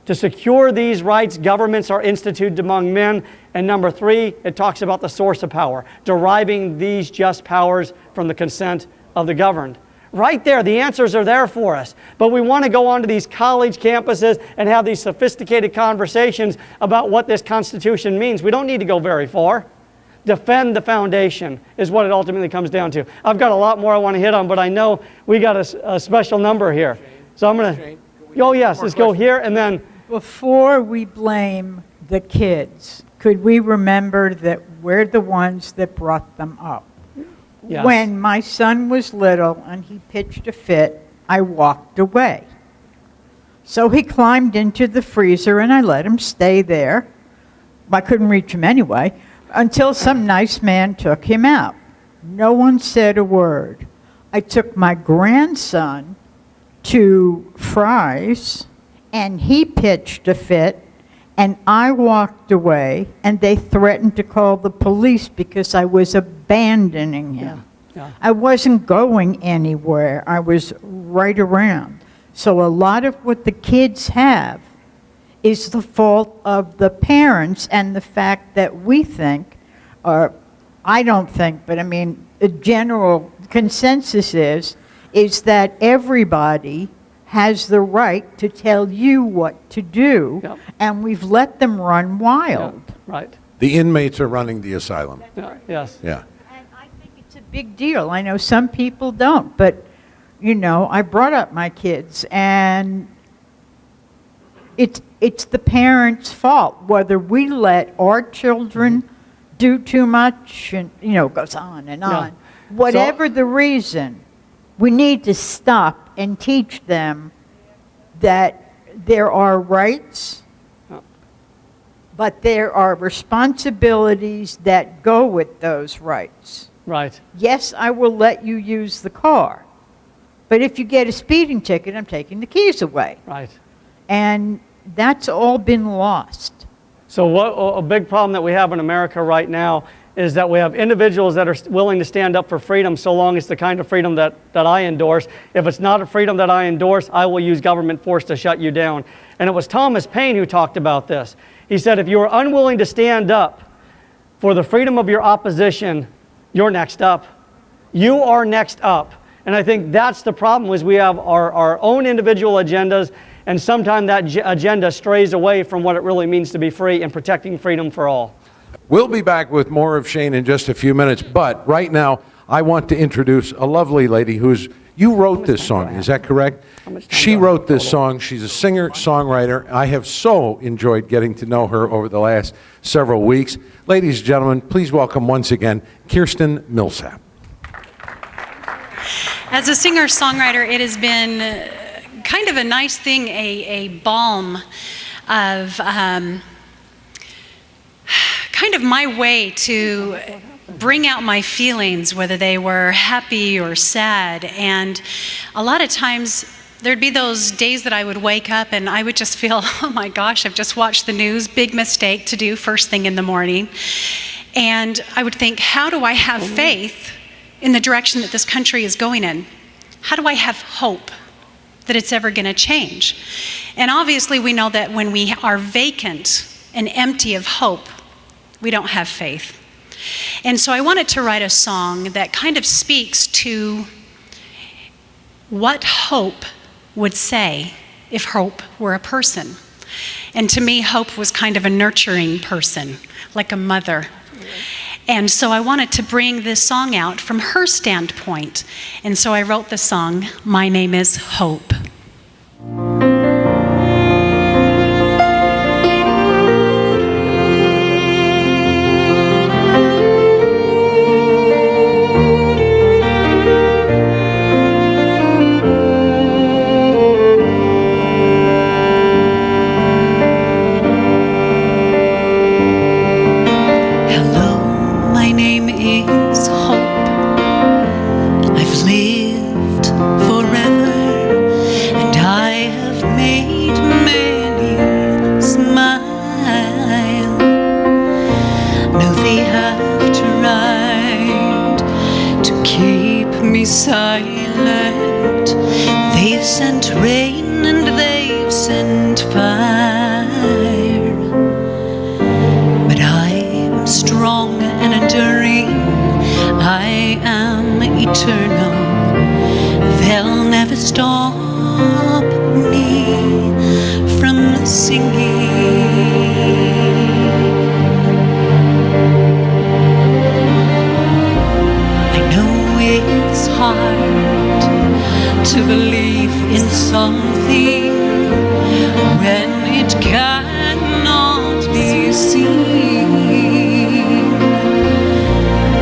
To secure these rights, governments are instituted among men. And number 3, it talks about the source of power, deriving these just powers from the consent of the governed. Right there, the answers are there for us. But we want to go onto these college campuses and have these sophisticated conversations about what this Constitution means. We don't need to go very far. Defend the foundation is what it ultimately comes down to. I've got a lot more I want to hit on, but I know we got a special number here. So I'm going to, oh yes, let's go here and then. Before we blame the kids, could we remember that we're the ones that brought them up? Yes. When my son was little and he pitched a fit, I walked away. So he climbed into the freezer and I let him stay there. I couldn't reach him anyway, until some nice man took him out. No one said a word. I took my grandson to Fry's, and he pitched a fit, and I walked away, and they threatened to call the police because I was abandoning him. Yeah. I wasn't going anywhere. I was right around. So a lot of what the kids have is the fault of the parents and the fact that we think, or I don't think, but I mean, the general consensus is that everybody has the right to tell you what to do, and we've let them run wild. Right. The inmates are running the asylum. Yes. Yeah. And I think it's a big deal. I know some people don't, but, you know, I brought up my kids, and it's the parents' fault, whether we let our children do too much, and, you know, it goes on and on. Whatever the reason, we need to stop and teach them that there are rights, but there are responsibilities that go with those rights. Right. Yes, I will let you use the car, but if you get a speeding ticket, I'm taking the keys away. Right. And that's all been lost. So a big problem that we have in America right now is that we have individuals that are willing to stand up for freedom so long as the kind of freedom that I endorse. If it's not a freedom that I endorse, I will use government force to shut you down. And it was Thomas Paine who talked about this. He said, if you are unwilling to stand up for the freedom of your opposition, you're next up. You are next up. And I think that's the problem, is we have our own individual agendas, and sometimes that agenda strays away from what it really means to be free and protecting freedom for all. We'll be back with more of Shane in just a few minutes, but right now I want to introduce a lovely lady you wrote this song, is that correct? She wrote this song. She's a singer-songwriter. I have so enjoyed getting to know her over the last several weeks. Ladies and gentlemen, please welcome once again Kirsten Millsap. As a singer-songwriter, it has been kind of a nice thing, a balm of kind of my way to bring out my feelings, whether they were happy or sad. And a lot of times there'd be those days that I would wake up and I would just feel, oh my gosh, I've just watched the news, big mistake to do first thing in the morning. And I would think, how do I have faith in the direction that this country is going in? How do I have hope that it's ever going to change? And obviously we know that when we are vacant and empty of hope, we don't have faith. And so I wanted to write a song that kind of speaks to what hope would say if hope were a person. And to me, hope was kind of a nurturing person, like a mother. And so I wanted to bring this song out from her standpoint. And so I wrote the song, My Name is Hope. Silent, they've sent rain and they've sent fire, but I am strong and enduring, I am eternal, they'll never stop me from singing. It's hard to believe in something when it cannot be seen.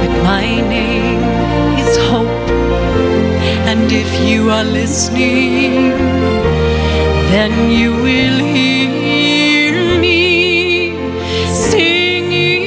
But my name is Hope, and if you are listening, then you will hear me singing.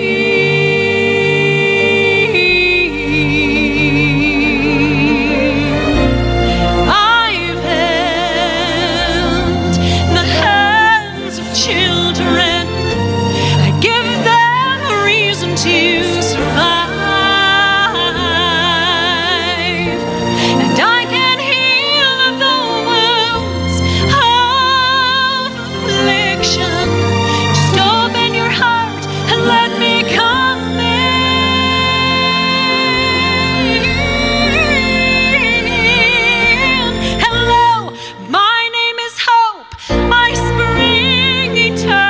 Hello, my name is Hope, my spring eternal.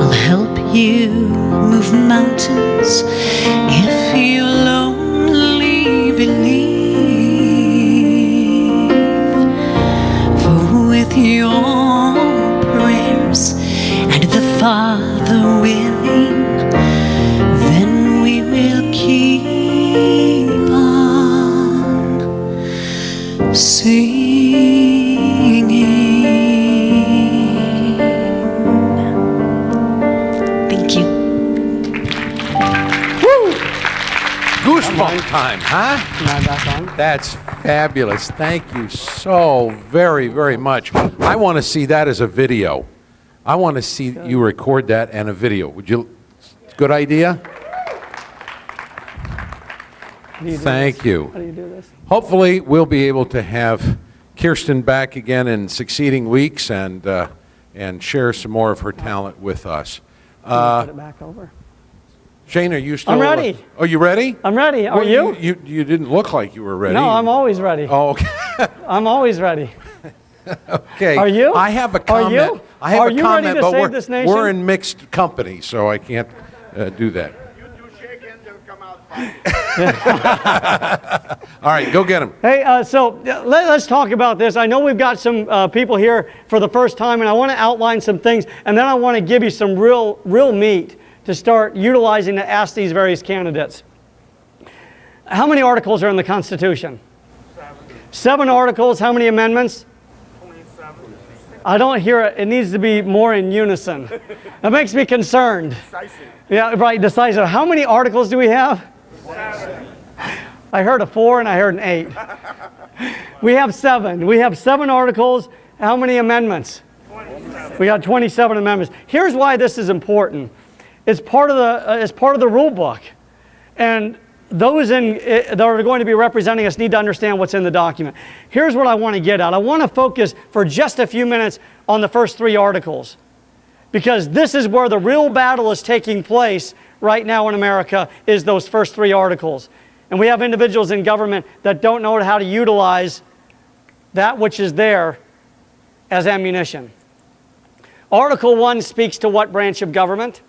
I'll help you move mountains if you'll only believe. For with your prayers and the Father willing, then we will keep on singing. Thank you. Woo! Goosebump time, huh? Am I back on? That's fabulous. Thank you so very, very much. I want to see that as a video. I want to see you record that and a video. Would you? Good idea? Thank you. How do you do this? Hopefully, we'll be able to have Kirsten back again in succeeding weeks and share some more of her talent with us. Put it back over. Shane, are you still? I'm ready. Oh, you ready? I'm ready. Are Well, you? You didn't look like you were ready. No, I'm always ready. Oh, okay. I'm always ready. Okay. Are you? I have a Are comment. you? I have Are a you comment, ready to but save this nation? we're in mixed company, so I can't do that. All right, go get him. Hey, let's talk about this. I know we've got some people here for the first time, and I want to outline some things, and then I want to give you some real meat to start utilizing to ask these various candidates. How many articles are in the Constitution? 7 articles. How many amendments? 27. I don't hear it. It needs to be more in unison. That makes me concerned. Decisive. Yeah, right, decisive. How many articles do we have? 7. I heard a 4 and I heard an 8. We have 7. We have 7 articles. How many amendments? 27. We got 27 amendments. Here's why this is important. It's part of the rule book. And those that are going to be representing us need to understand what's in the document. Here's what I want to get at. I want to focus for just a few minutes on the first 3 articles, because this is where the real battle is taking place right now in America, is those first 3 articles. And we have individuals in government that don't know how to utilize that which is there as ammunition. Article 1 speaks to what branch of government?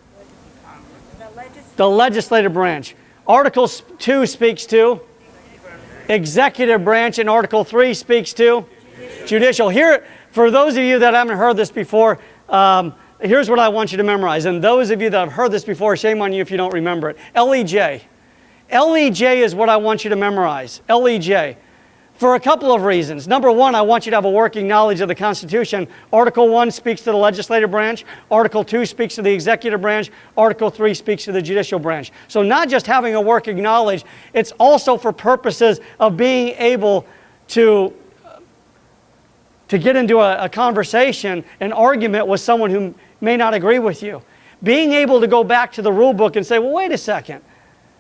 The legislative branch. Article 2 speaks to executive branch, and Article 3 speaks to judicial. Here, for those of you that haven't heard this before, here's what I want you to memorize. And those of you that have heard this before, shame on you if you don't remember it. LEJ. LEJ is what I want you to memorize. LEJ. For a couple of reasons. Number 1, I want you to have a working knowledge of the Constitution. Article 1 speaks to the legislative branch. Article 2 speaks to the executive branch. Article 3 speaks to the judicial branch. So not just having a working knowledge, it's also for purposes of being able to get into a conversation, an argument with someone who may not agree with you. Being able to go back to the rule book and say, well, wait a second.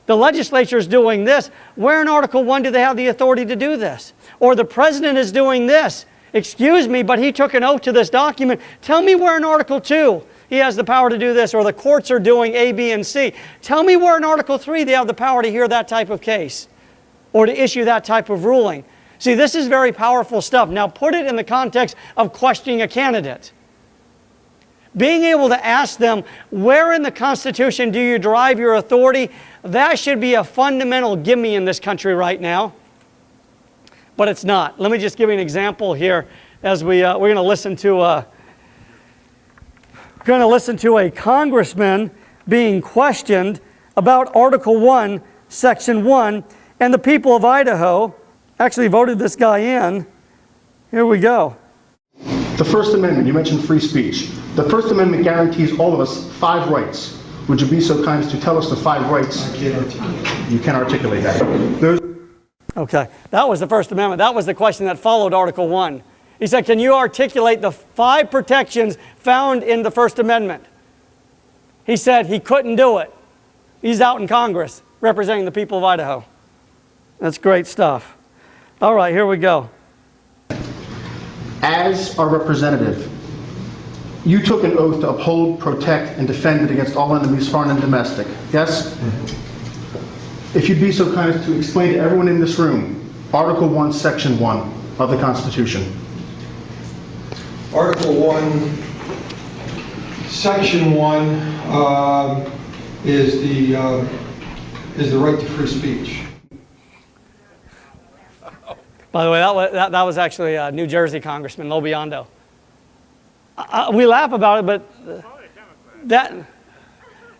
The legislature is doing this. Where in Article 1 do they have the authority to do this? Or the president is doing this. Excuse me, but he took an oath to this document. Tell me where in Article 2 he has the power to do this, or the courts are doing A, B, and C. Tell me where in Article 3 they have the power to hear that type of case or to issue that type of ruling. See, this is very powerful stuff. Now put it in the context of questioning a candidate. Being able to ask them, where in the Constitution do you derive your authority? That should be a fundamental gimme in this country right now. But it's not. Let me just give you an example here as we're going to listen to a congressman being questioned about Article 1, Section 1, and the people of Idaho actually voted this guy in. Here we go. The First Amendment, you mentioned free speech. The First Amendment guarantees all of us 5 rights. Would you be so kind as to tell us the 5 rights? I can't articulate. You can articulate that. Okay, that was the First Amendment. That was the question that followed Article 1. He said, can you articulate the 5 protections found in the First Amendment? He said he couldn't do it. He's out in Congress representing the people of Idaho. That's great stuff. All right, here we go. As our representative, you took an oath to uphold, protect, and defend it against all enemies, foreign and domestic. Yes? Mm-hmm. If you'd be so kind as to explain to everyone in this room Article 1, Section 1 of the Constitution. Article 1 Section 1 is the right to free speech. By the way, that was actually a New Jersey Congressman, Lobiondo. We laugh about it, but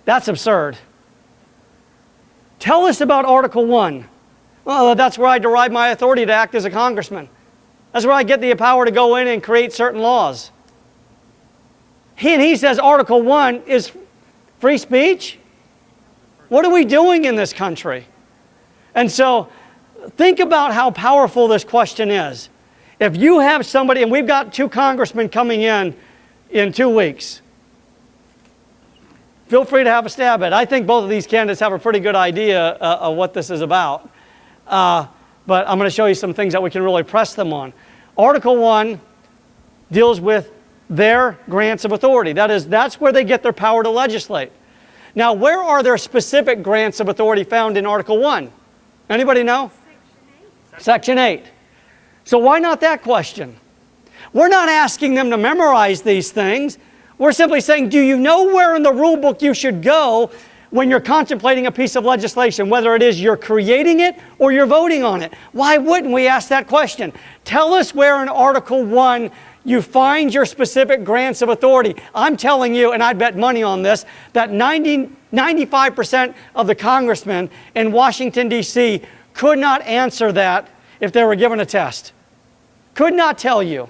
that's absurd. Tell us about Article 1. Well, that's where I derive my authority to act as a congressman. That's where I get the power to go in and create certain laws. He says Article 1 is free speech? What are we doing in this country? And so, think about how powerful this question is. If you have somebody, and we've got 2 congressmen coming in 2 weeks. Feel free to have a stab at it. I think both of these candidates have a pretty good idea of what this is about. But I'm going to show you some things that we can really press them on. Article 1 deals with their grants of authority. That's where they get their power to legislate. Now, where are their specific grants of authority found in Article 1? Anybody know? Section 8. So why not that question? We're not asking them to memorize these things. We're simply saying, do you know where in the rule book you should go when you're contemplating a piece of legislation, whether it is you're creating it or you're voting on it? Why wouldn't we ask that question? Tell us where in Article 1 you find your specific grants of authority. I'm telling you, and I'd bet money on this, that 95% of the congressmen in Washington, D.C. could not answer that if they were given a test. Could not tell you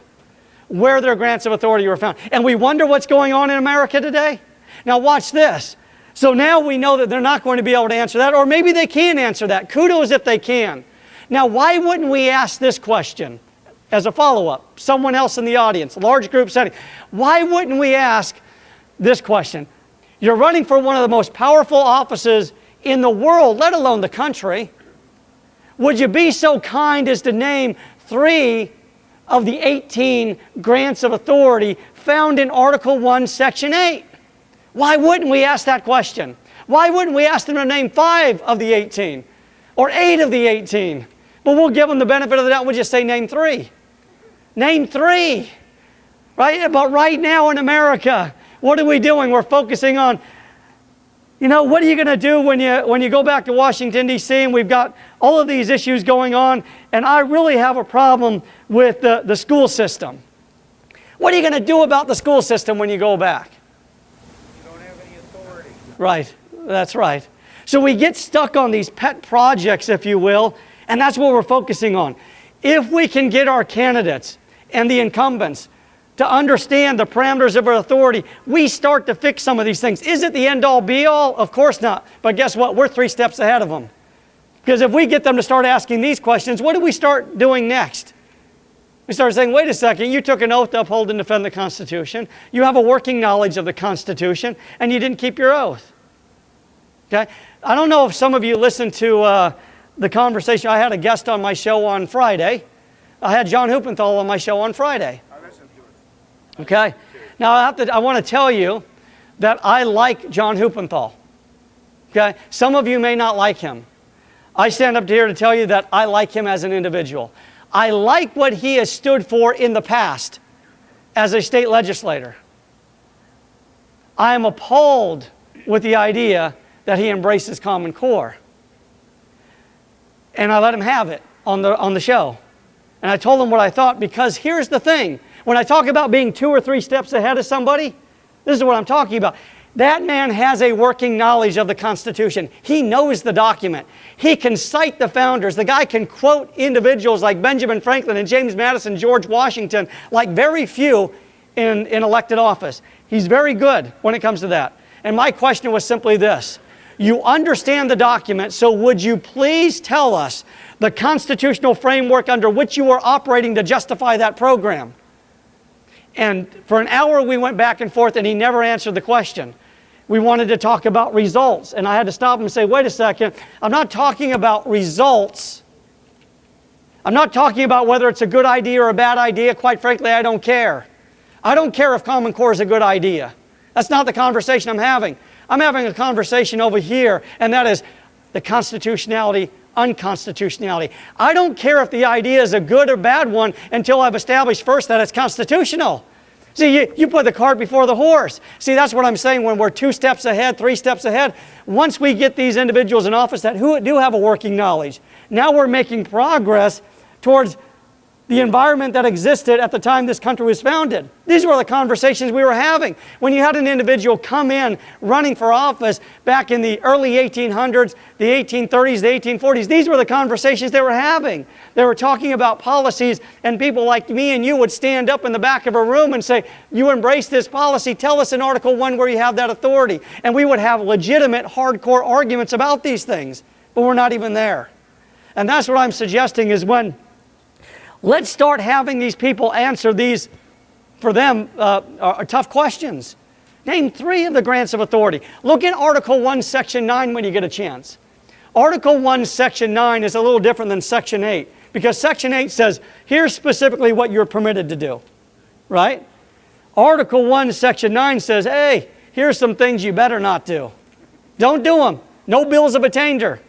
where their grants of authority were found. And we wonder what's going on in America today? Now watch this. So now we know that they're not going to be able to answer that, or maybe they can answer that. Kudos if they can. Now why wouldn't we ask this question as a follow-up? Someone else in the audience, large group setting. Why wouldn't we ask this question? You're running for one of the most powerful offices in the world, let alone the country. Would you be so kind as to name 3 of the 18 grants of authority found in Article 1, Section 8? Why wouldn't we ask that question? Why wouldn't we ask them to name 5 of the 18 or 8 of the 18? But we'll give them the benefit of the doubt. We'll just say name 3. Name 3. Right? But right now in America, what are we doing? We're focusing on, what are you going to do when you go back to Washington, D.C. and we've got all of these issues going on, and I really have a problem with the school system. What are you going to do about the school system when you go back? You don't have any authority. Right. That's right. So we get stuck on these pet projects, if you will, and that's what we're focusing on. If we can get our candidates and the incumbents to understand the parameters of our authority, we start to fix some of these things. Is it the end-all, be-all? Of course not. But guess what? We're 3 steps ahead of them. Because if we get them to start asking these questions, what do we start doing next? We start saying, wait a second, you took an oath to uphold and defend the Constitution. You have a working knowledge of the Constitution, and you didn't keep your oath. Okay? I don't know if some of you listened to the conversation. I had a guest on my show on Friday. I had John Huppenthal on my show on Friday. Okay? Now, I want to tell you that I like John Huppenthal. Okay? Some of you may not like him. I stand up here to tell you that I like him as an individual. I like what he has stood for in the past as a state legislator. I am appalled with the idea that he embraces Common Core. And I let him have it on the show. And I told him what I thought, because here's the thing. When I talk about being 2 or 3 steps ahead of somebody, this is what I'm talking about. That man has a working knowledge of the Constitution. He knows the document. He can cite the founders. The guy can quote individuals like Benjamin Franklin and James Madison, George Washington, like very few in elected office. He's very good when it comes to that. And my question was simply this. You understand the document, so would you please tell us the constitutional framework under which you are operating to justify that program? And for an hour we went back and forth, and he never answered the question. We wanted to talk about results, and I had to stop him and say, wait a second, I'm not talking about results. I'm not talking about whether it's a good idea or a bad idea. Quite frankly, I don't care. I don't care if Common Core is a good idea. That's not the conversation I'm having. I'm having a conversation over here, and that is the constitutionality, unconstitutionality. I don't care if the idea is a good or bad one until I've established first that it's constitutional. See, you put the cart before the horse. See, that's what I'm saying when we're 2 steps ahead, 3 steps ahead. Once we get these individuals in office that do have a working knowledge, now we're making progress towards the environment that existed at the time this country was founded. These were the conversations we were having. When you had an individual come in running for office back in the early 1800s, the 1830s, the 1840s, these were the conversations they were having. They were talking about policies, and people like me and you would stand up in the back of a room and say, you embrace this policy, tell us in Article 1 where you have that authority. And we would have legitimate, hardcore arguments about these things, but we're not even there. And that's what I'm suggesting is let's start having these people answer these, for them, tough questions. Name 3 of the grants of authority. Look at Article 1, Section 9 when you get a chance. Article 1, Section 9 is a little different than Section 8, because Section 8 says, here's specifically what you're permitted to do, right? Article 1, Section 9 says, hey, here's some things you better not do. Don't do them. No bills of attainder.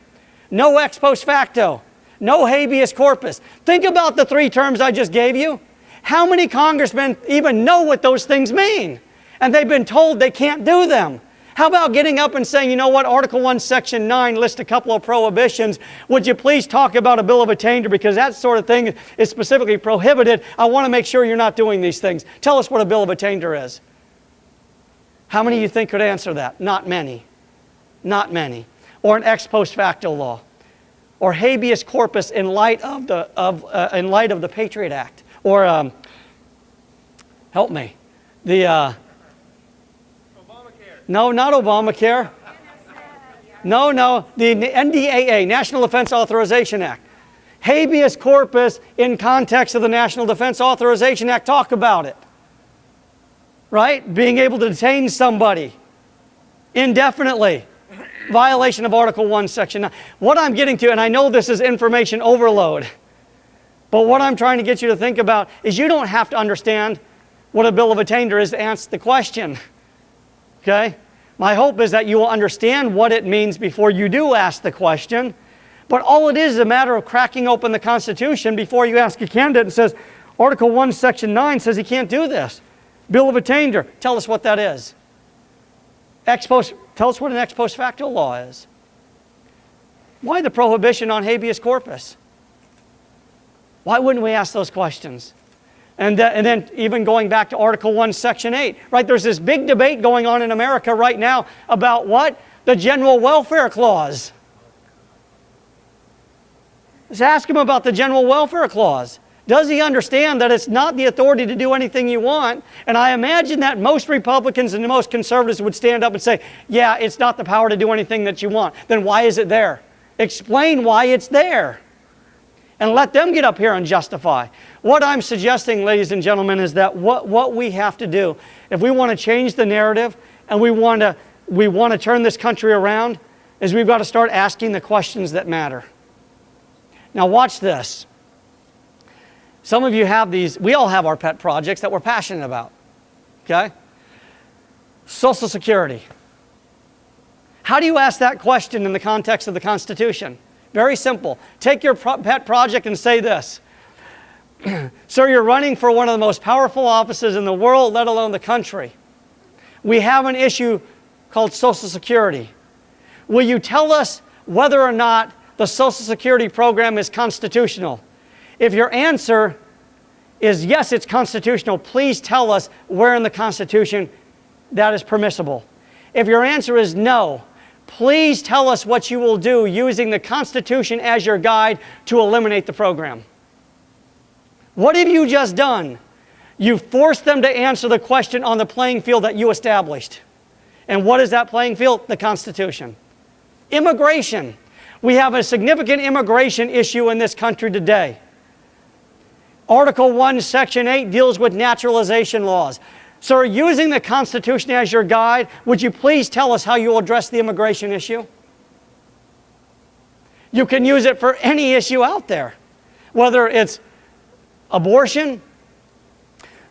No ex post facto. No habeas corpus. Think about the 3 terms I just gave you. How many congressmen even know what those things mean? And they've been told they can't do them. How about getting up and saying, you know what, Article 1, Section 9 lists a couple of prohibitions. Would you please talk about a bill of attainder, because that sort of thing is specifically prohibited. I want to make sure you're not doing these things. Tell us what a bill of attainder is. How many of you think could answer that? Not many. Not many. Or an ex post facto law. Or habeas corpus in light of the Patriot Act, or help me, Obamacare. No, not Obamacare. No, the NDAA, National Defense Authorization Act. Habeas corpus in context of the National Defense Authorization Act. Talk about it, right? Being able to detain somebody indefinitely. Violation of Article 1, Section 9. What I'm getting to, and I know this is information overload, but what I'm trying to get you to think about is you don't have to understand what a bill of attainder is to answer the question. Okay? My hope is that you will understand what it means before you do ask the question, but all it is a matter of cracking open the Constitution before you ask a candidate and says, Article 1, Section 9 says he can't do this. Bill of attainder, tell us what that is. Tell us what an ex post facto law is. Why the prohibition on habeas corpus? Why wouldn't we ask those questions? And then even going back to Article 1, Section 8, right? There's this big debate going on in America right now about what? The General Welfare Clause. Let's ask him about the General Welfare Clause. Does he understand that it's not the authority to do anything you want? And I imagine that most Republicans and most conservatives would stand up and say, yeah, it's not the power to do anything that you want. Then why is it there? Explain why it's there. And let them get up here and justify. What I'm suggesting, ladies and gentlemen, is that what we have to do, if we want to change the narrative and we want to turn this country around, is we've got to start asking the questions that matter. Now watch this. Some of you have these, we all have our pet projects that we're passionate about, okay? Social Security. How do you ask that question in the context of the Constitution? Very simple. Take your pet project and say this. Sir, you're running for one of the most powerful offices in the world, let alone the country. We have an issue called Social Security. Will you tell us whether or not the Social Security program is constitutional? If your answer is yes, it's constitutional, please tell us where in the Constitution that is permissible. If your answer is no, please tell us what you will do using the Constitution as your guide to eliminate the program. What have you just done? You forced them to answer the question on the playing field that you established. And what is that playing field? The Constitution. Immigration. We have a significant immigration issue in this country today. Article 1, Section 8 deals with naturalization laws. Sir, using the Constitution as your guide, would you please tell us how you will address the immigration issue? You can use it for any issue out there, whether it's abortion,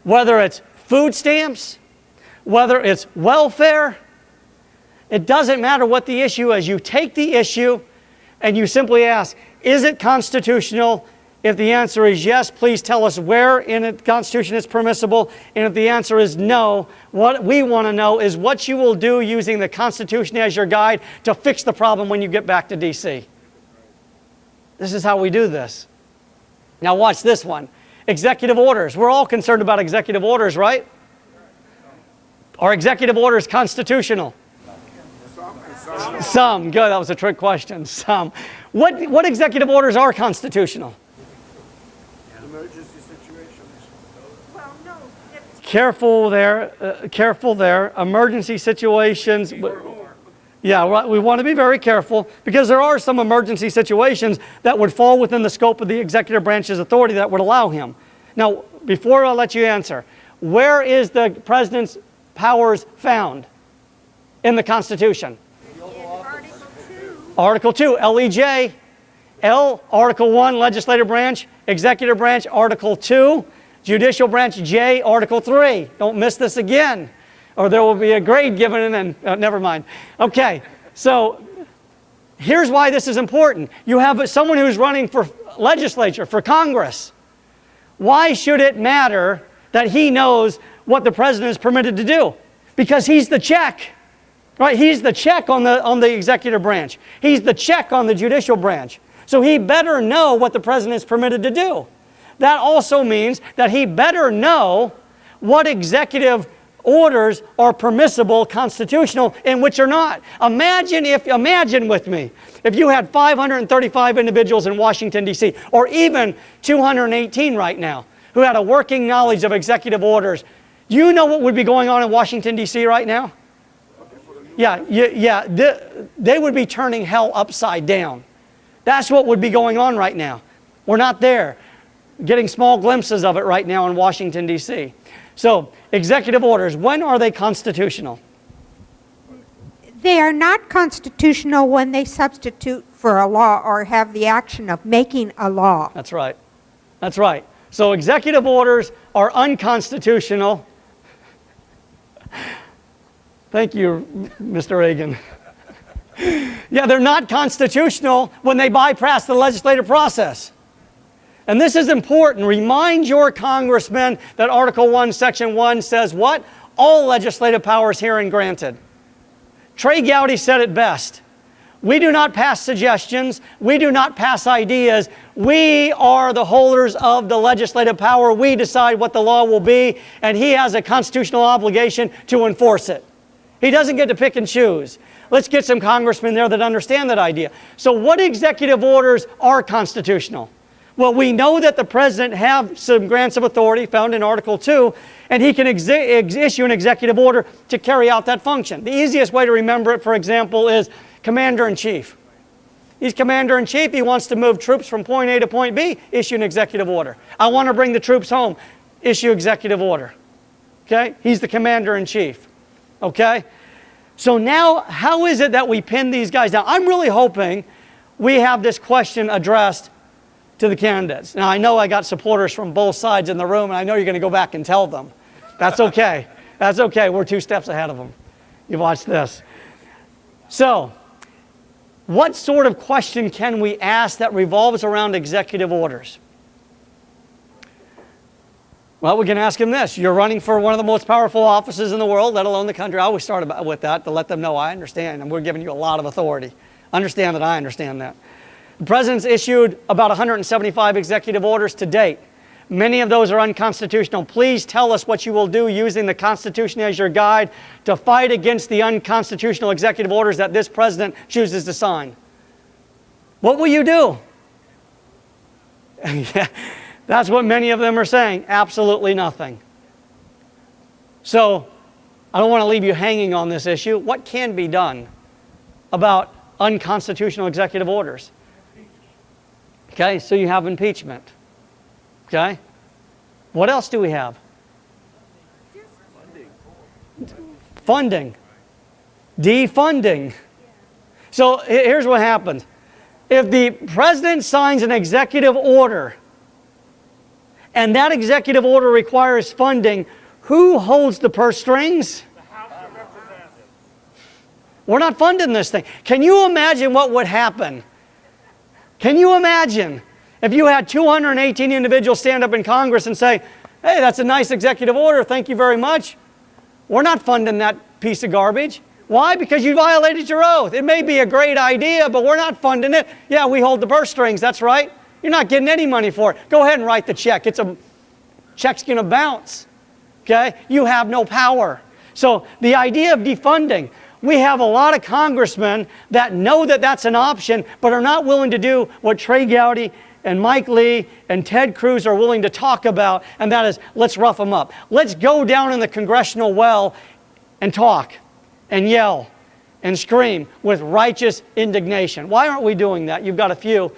whether it's food stamps, whether it's welfare. It doesn't matter what the issue is. You take the issue and you simply ask, is it constitutional? If the answer is yes, please tell us where in the Constitution it's permissible. And if the answer is no, what we want to know is what you will do using the Constitution as your guide to fix the problem when you get back to D.C. This is how we do this. Now watch this one. Executive orders. We're all concerned about executive orders, right? Are executive orders constitutional? Some. Good. That was a trick question. Some. What executive orders are constitutional? Emergency situations. Well, no. Careful there. Careful there. Emergency situations. Yeah, we want to be very careful because there are some emergency situations that would fall within the scope of the executive branch's authority that would allow him. Now, before I let you answer, where is the president's powers found in the Constitution? Article 2, LEJ. L, Article 1, legislative branch, executive branch, Article 2, judicial branch, J, Article 3. Don't miss this again, or there will be a grade given and then, never mind. Okay, so here's why this is important. You have someone who's running for legislature, for Congress. Why should it matter that he knows what the president is permitted to do? Because he's the check. Right? He's the check on the executive branch. He's the check on the judicial branch. So he better know what the president is permitted to do. That also means that he better know what executive orders are permissible, constitutional, and which are not. Imagine with me, if you had 535 individuals in Washington, D.C., or even 218 right now, who had a working knowledge of executive orders. Do you know what would be going on in Washington, D.C. right now? Yeah, they would be turning hell upside down. That's what would be going on right now. We're not there. Getting small glimpses of it right now in Washington, D.C. So, executive orders, when are they constitutional? They are not constitutional when they substitute for a law or have the action of making a law. That's right. That's right. So, executive orders are unconstitutional. Thank you, Mr. Reagan. Yeah, they're not constitutional when they bypass the legislative process. And this is important. Remind your congressman that Article 1, Section 1 says what? All legislative powers herein granted. Trey Gowdy said it best. We do not pass suggestions. We do not pass ideas. We are the holders of the legislative power. We decide what the law will be, and he has a constitutional obligation to enforce it. He doesn't get to pick and choose. Let's get some congressmen there that understand that idea. So what executive orders are constitutional? Well, we know that the president has some grants of authority found in Article 2, and he can issue an executive order to carry out that function. The easiest way to remember it, for example, is Commander-in-Chief. He's Commander-in-Chief. He wants to move troops from point A to point B, issue an executive order. I want to bring the troops home, issue executive order. Okay? He's the Commander-in-Chief. Okay? So now, how is it that we pin these guys down? I'm really hoping we have this question addressed to the candidates. Now, I know I got supporters from both sides in the room, and I know you're going to go back and tell them. That's okay. That's okay. We're 2 steps ahead of them. You watch this. So, what sort of question can we ask that revolves around executive orders? Well, we can ask him this. You're running for one of the most powerful offices in the world, let alone the country. I always start with that to let them know I understand, and we're giving you a lot of authority. Understand that I understand that. The president's issued about 175 executive orders to date. Many of those are unconstitutional. Please tell us what you will do using the Constitution as your guide to fight against the unconstitutional executive orders that this president chooses to sign. What will you do? Yeah, that's what many of them are saying. Absolutely nothing. So, I don't want to leave you hanging on this issue. What can be done about unconstitutional executive orders? Okay, so you have impeachment. Okay? What else do we have? Funding. Defunding. So here's what happens. If the president signs an executive order, and that executive order requires funding, who holds the purse strings? The House of Representatives. We're not funding this thing. Can you imagine what would happen? Can you imagine If you had 218 individuals stand up in Congress and say, hey, that's a nice executive order, thank you very much, we're not funding that piece of garbage. Why? Because you violated your oath. It may be a great idea, but we're not funding it. Yeah, we hold the purse strings, that's right. You're not getting any money for it. Go ahead and write the check. Check's going to bounce. Okay? You have no power. So the idea of defunding, we have a lot of congressmen that know that that's an option, but are not willing to do what Trey Gowdy and Mike Lee and Ted Cruz are willing to talk about, and that is, let's rough them up. Let's go down in the congressional well and talk and yell and scream with righteous indignation. Why aren't we doing that? You've got a few.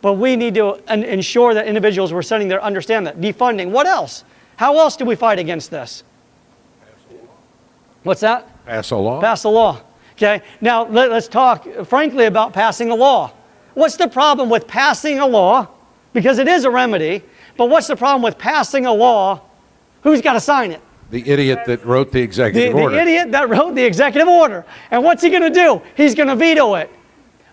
But we need to ensure that individuals we're sitting there understand that. Defunding. What else? How else do we fight against this? What's that? Pass a law. Pass a law. Okay. Now let's talk frankly about passing a law. What's the problem with passing a law? Because it is a remedy. But what's the problem with passing a law? Who's got to sign it? The idiot that wrote the executive order. The idiot that wrote the executive order. And what's he going to do? He's going to veto it.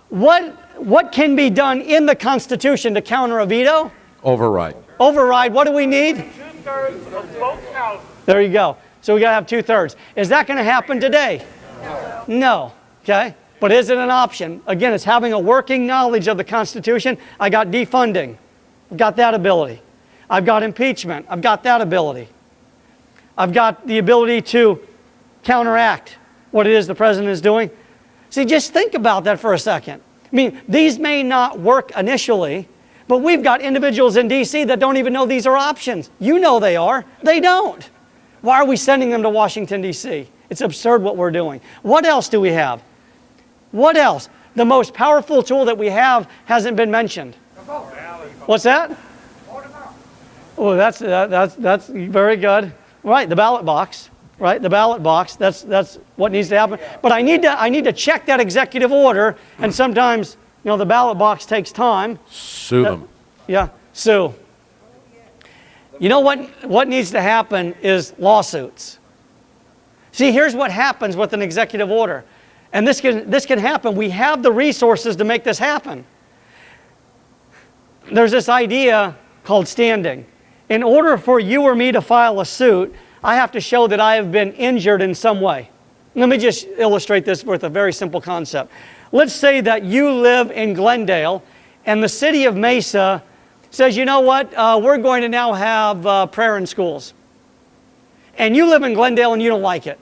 What can be done in the Constitution to counter a veto? Override. Override. What do we need? 2/3 of both houses. There you go. So we got to have 2/3. Is that going to happen today? No. Okay. But is it an option? Again, it's having a working knowledge of the Constitution. I got defunding. I've got that ability. I've got impeachment. I've got that ability. I've got the ability to counteract what it is the president is doing. See, just think about that for a second. I mean, these may not work initially, but we've got individuals in D.C. that don't even know these are options. You know they are. They don't. Why are we sending them to Washington, D.C.? It's absurd what we're doing. What else do we have? What else? The most powerful tool that we have hasn't been mentioned. What's that? Oh, that's very good. Right, the ballot box. Right, the ballot box. That's what needs to happen. But I need to check that executive order, and sometimes, the ballot box takes time. Sue them. Yeah, sue. You know what needs to happen is lawsuits. See, here's what happens with an executive order, and this can happen. We have the resources to make this happen. There's this idea called standing. In order for you or me to file a suit, I have to show that I have been injured in some way. Let me just illustrate this with a very simple concept. Let's say that you live in Glendale and the city of Mesa says, you know what, we're going to now have prayer in schools. And you live in Glendale and you don't like it.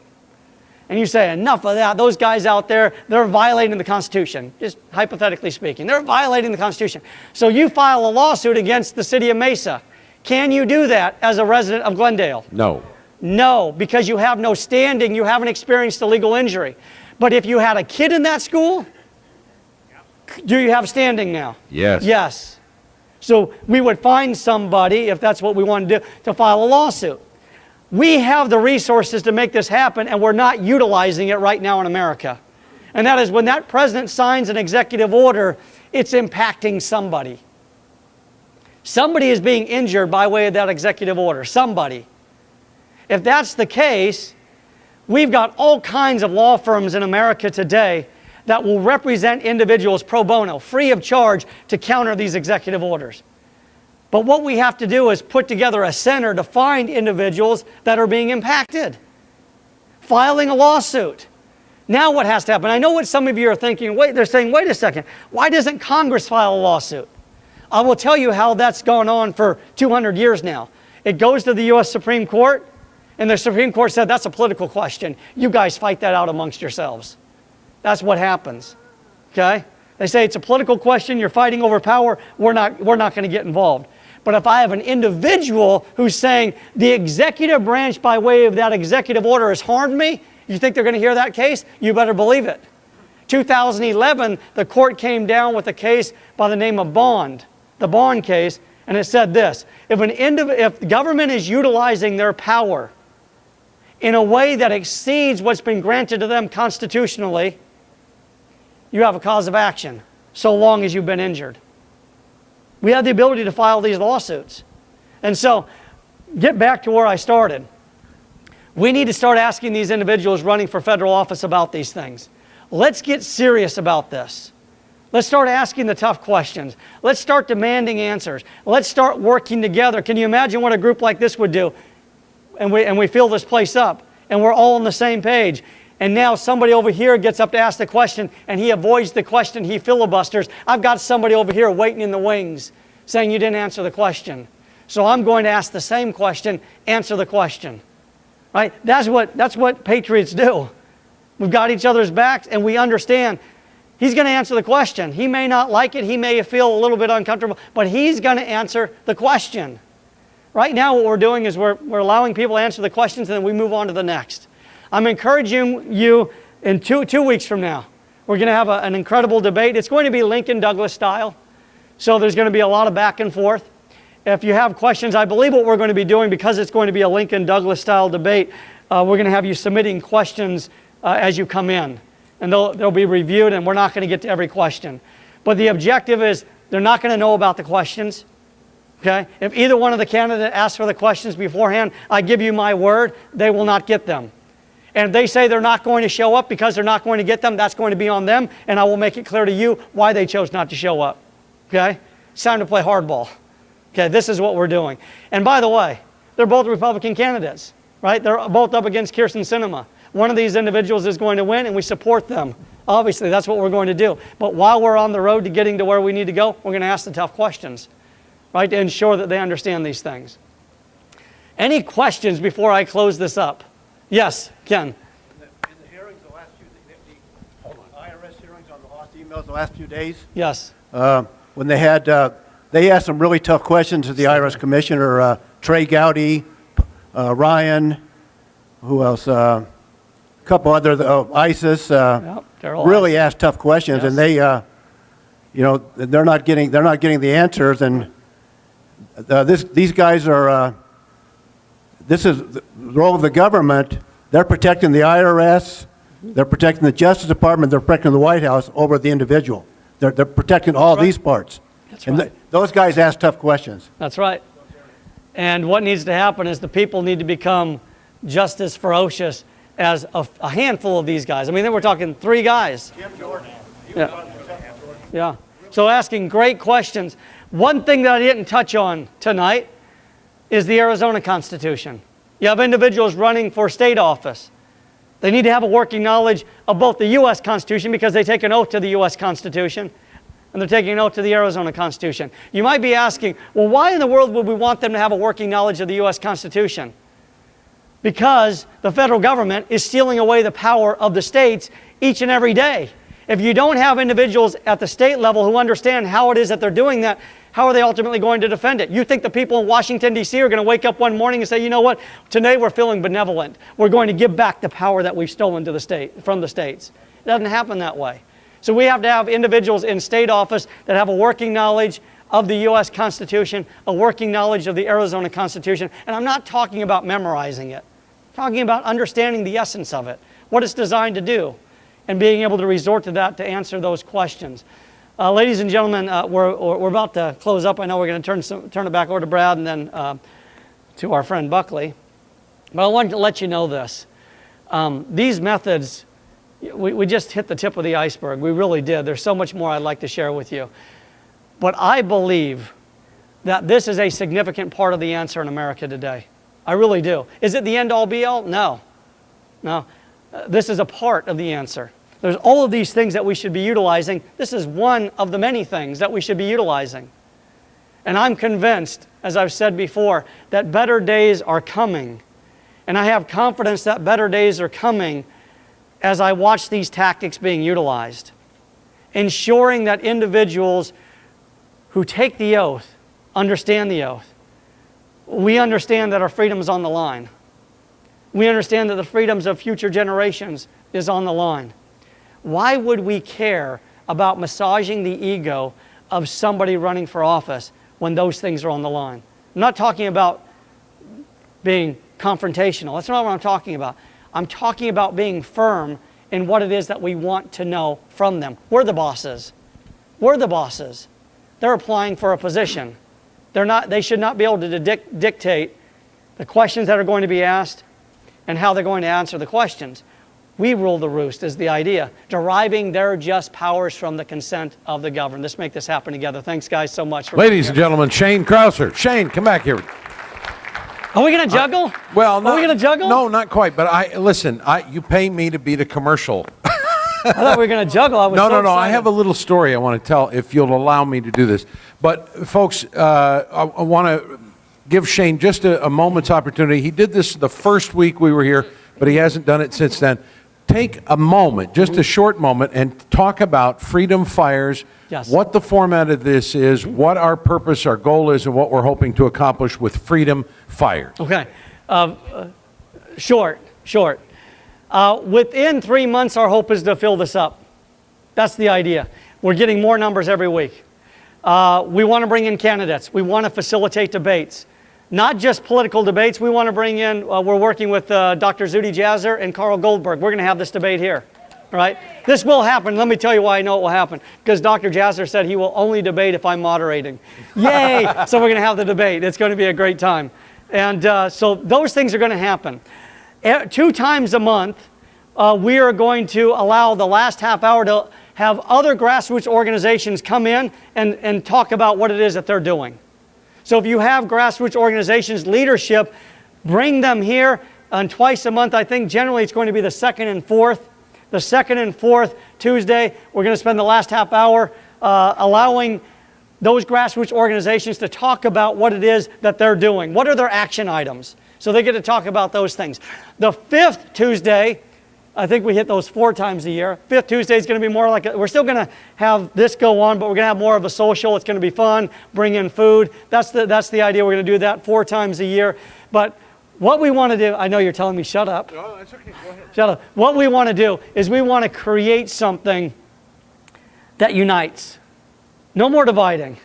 And you say, enough of that. Those guys out there, they're violating the Constitution, just hypothetically speaking. They're violating the Constitution. So you file a lawsuit against the city of Mesa. Can you do that as a resident of Glendale? No. No, because you have no standing, you haven't experienced a legal injury. But if you had a kid in that school, do you have standing now? Yes. Yes. So we would find somebody, if that's what we want to do, to file a lawsuit. We have the resources to make this happen, and we're not utilizing it right now in America. And that is when that president signs an executive order, it's impacting somebody. Somebody is being injured by way of that executive order. Somebody. If that's the case, we've got all kinds of law firms in America today that will represent individuals pro bono, free of charge, to counter these executive orders. But what we have to do is put together a center to find individuals that are being impacted. Filing a lawsuit. Now what has to happen? I know what some of you are thinking. They're saying, wait a second, why doesn't Congress file a lawsuit? I will tell you how that's gone on for 200 years now. It goes to the U.S. Supreme Court, and the Supreme Court said, that's a political question. You guys fight that out amongst yourselves. That's what happens. Okay? They say it's a political question, you're fighting over power, we're not going to get involved. But if I have an individual who's saying the executive branch by way of that executive order has harmed me, you think they're going to hear that case? You better believe it. 2011, the court came down with a case by the name of Bond, the Bond case, and it said this: if government is utilizing their power in a way that exceeds what's been granted to them constitutionally, you have a cause of action, so long as you've been injured. We have the ability to file these lawsuits. And so, get back to where I started. We need to start asking these individuals running for federal office about these things. Let's get serious about this. Let's start asking the tough questions. Let's start demanding answers. Let's start working together. Can you imagine what a group like this would do? And we fill this place up, and we're all on the same page. And now somebody over here gets up to ask the question, and he avoids the question, he filibusters. I've got somebody over here waiting in the wings saying you didn't answer the question. So I'm going to ask the same question, answer the question. Right? That's what patriots do. We've got each other's backs, and we understand he's going to answer the question. He may not like it. He may feel a little bit uncomfortable, but he's going to answer the question. Right now what we're doing is we're allowing people to answer the questions, and then we move on to the next. I'm encouraging you in two weeks from now. We're going to have an incredible debate. It's going to be Lincoln Douglas style, so there's going to be a lot of back and forth. If you have questions, I believe what we're going to be doing, because it's going to be a Lincoln Douglas style debate, we're going to have you submitting questions as you come in. And they'll be reviewed, and we're not going to get to every question. But the objective is they're not going to know about the questions. Okay? If either one of the candidates asks for the questions beforehand, I give you my word, they will not get them. And if they say they're not going to show up because they're not going to get them, that's going to be on them, and I will make it clear to you why they chose not to show up. Okay? It's time to play hardball. Okay, this is what we're doing. And by the way, they're both Republican candidates, right? They're both up against Kyrsten Sinema. One of these individuals is going to win, and we support them. Obviously, that's what we're going to do. But while we're on the road to getting to where we need to go, we're going to ask the tough questions, right, to ensure that they understand these things. Any questions before I close this up? Yes, Ken. In the hearings, the last few, the IRS hearings on the lost emails the last few days. Yes. When they asked some really tough questions to the IRS commissioner, Trey Gowdy, Ryan, who else? A couple other ISIS. Really asked tough questions, and they, they're not getting the answers, and these guys are. This is the role of the government. They're protecting the IRS, they're protecting the Justice Department, they're protecting the White House over the individual. They're protecting all these parts. That's and right. Those guys ask tough questions. That's right. And what needs to happen is the people need to become just as ferocious as a handful of these guys. I mean, then we're talking 3 guys. Yeah. So asking great questions. One thing that I didn't touch on tonight is the Arizona Constitution. You have individuals running for state office. They need to have a working knowledge of both the U.S. Constitution, because they take an oath to the U.S. Constitution, and they're taking an oath to the Arizona Constitution. You might be asking, well, why in the world would we want them to have a working knowledge of the U.S. Constitution? Because the federal government is stealing away the power of the states each and every day. If you don't have individuals at the state level who understand how it is that they're doing that, how are they ultimately going to defend it? You think the people in Washington, D.C. are going to wake up one morning and say, you know what, today we're feeling benevolent. We're going to give back the power that we've stolen to the state, from the states. It doesn't happen that way. So we have to have individuals in state office that have a working knowledge of the U.S. Constitution, a working knowledge of the Arizona Constitution. And I'm not talking about memorizing it. I'm talking about understanding the essence of it, what it's designed to do, and being able to resort to that to answer those questions. Ladies and gentlemen, we're about to close up. I know we're going to turn it back over to Brad and then to our friend Buckley. But I wanted to let you know this. These methods, we just hit the tip of the iceberg. We really did. There's so much more I'd like to share with you. But I believe that this is a significant part of the answer in America today. I really do. Is it the end-all be-all? No. No. This is a part of the answer. There's all of these things that we should be utilizing. This is one of the many things that we should be utilizing. And I'm convinced, as I've said before, that better days are coming. And I have confidence that better days are coming as I watch these tactics being utilized. Ensuring that individuals who take the oath understand the oath. We understand that our freedom is on the line. We understand that the freedoms of future generations is on the line. Why would we care about massaging the ego of somebody running for office when those things are on the line? I'm not talking about being confrontational. That's not what I'm talking about. I'm talking about being firm in what it is that we want to know from them. We're the bosses. We're the bosses. They're applying for a position. They should not be able to dictate the questions that are going to be asked and how they're going to answer the questions. We rule the roost is the idea, deriving their just powers from the consent of the governed. Let's make this happen together. Thanks, guys, so much for being Ladies and here. gentlemen, Shane Krauser. Shane, come back here. Are we going to juggle? Well, Are we going to juggle? No, not quite. But listen. You pay me to be the commercial. I thought we were going to juggle. I was No. excited. I have a little story I want to tell, if you'll allow me to do this. But folks, I want to give Shane just a moment's opportunity. He did this the first week we were here, but he hasn't done it since then. Take a moment, just a short moment, and talk about Freedom Fires, Yes. what the format of this is, what our purpose, our goal is, and what we're hoping to accomplish with Freedom Fires. Okay. Short. Within 3 months, our hope is to fill this up. That's the idea. We're getting more numbers every week. We want to bring in candidates. We want to facilitate debates. Not just political debates. We want to bring in, we're working with Dr. Zuhdi Jasser and Carl Goldberg. We're going to have this debate here. Right? This will happen. Let me tell you why I know it will happen. Because Dr. Jasser said he will only debate if I'm moderating. Yay! So we're going to have the debate. It's going to be a great time. And so those things are going to happen. 2 times a month, we are going to allow the last half hour to have other grassroots organizations come in and talk about what it is that they're doing. So if you have grassroots organizations, leadership, bring them here. And twice a month, I think generally it's going to be the second and fourth. The second and fourth Tuesday, we're going to spend the last half hour allowing those grassroots organizations to talk about what it is that they're doing. What are their action items? So they get to talk about those things. The 5th Tuesday, I think we hit those 4 times a year. 5th Tuesday is going to be more like, we're still going to have this go on, but we're going to have more of a social. It's going to be fun, bring in food. That's the idea. We're going to do that 4 times a year. But what we want to do, I know you're telling me shut up. Oh, that's okay. Go ahead. Shut up. What we want to do is we want to create something that unites. No more dividing.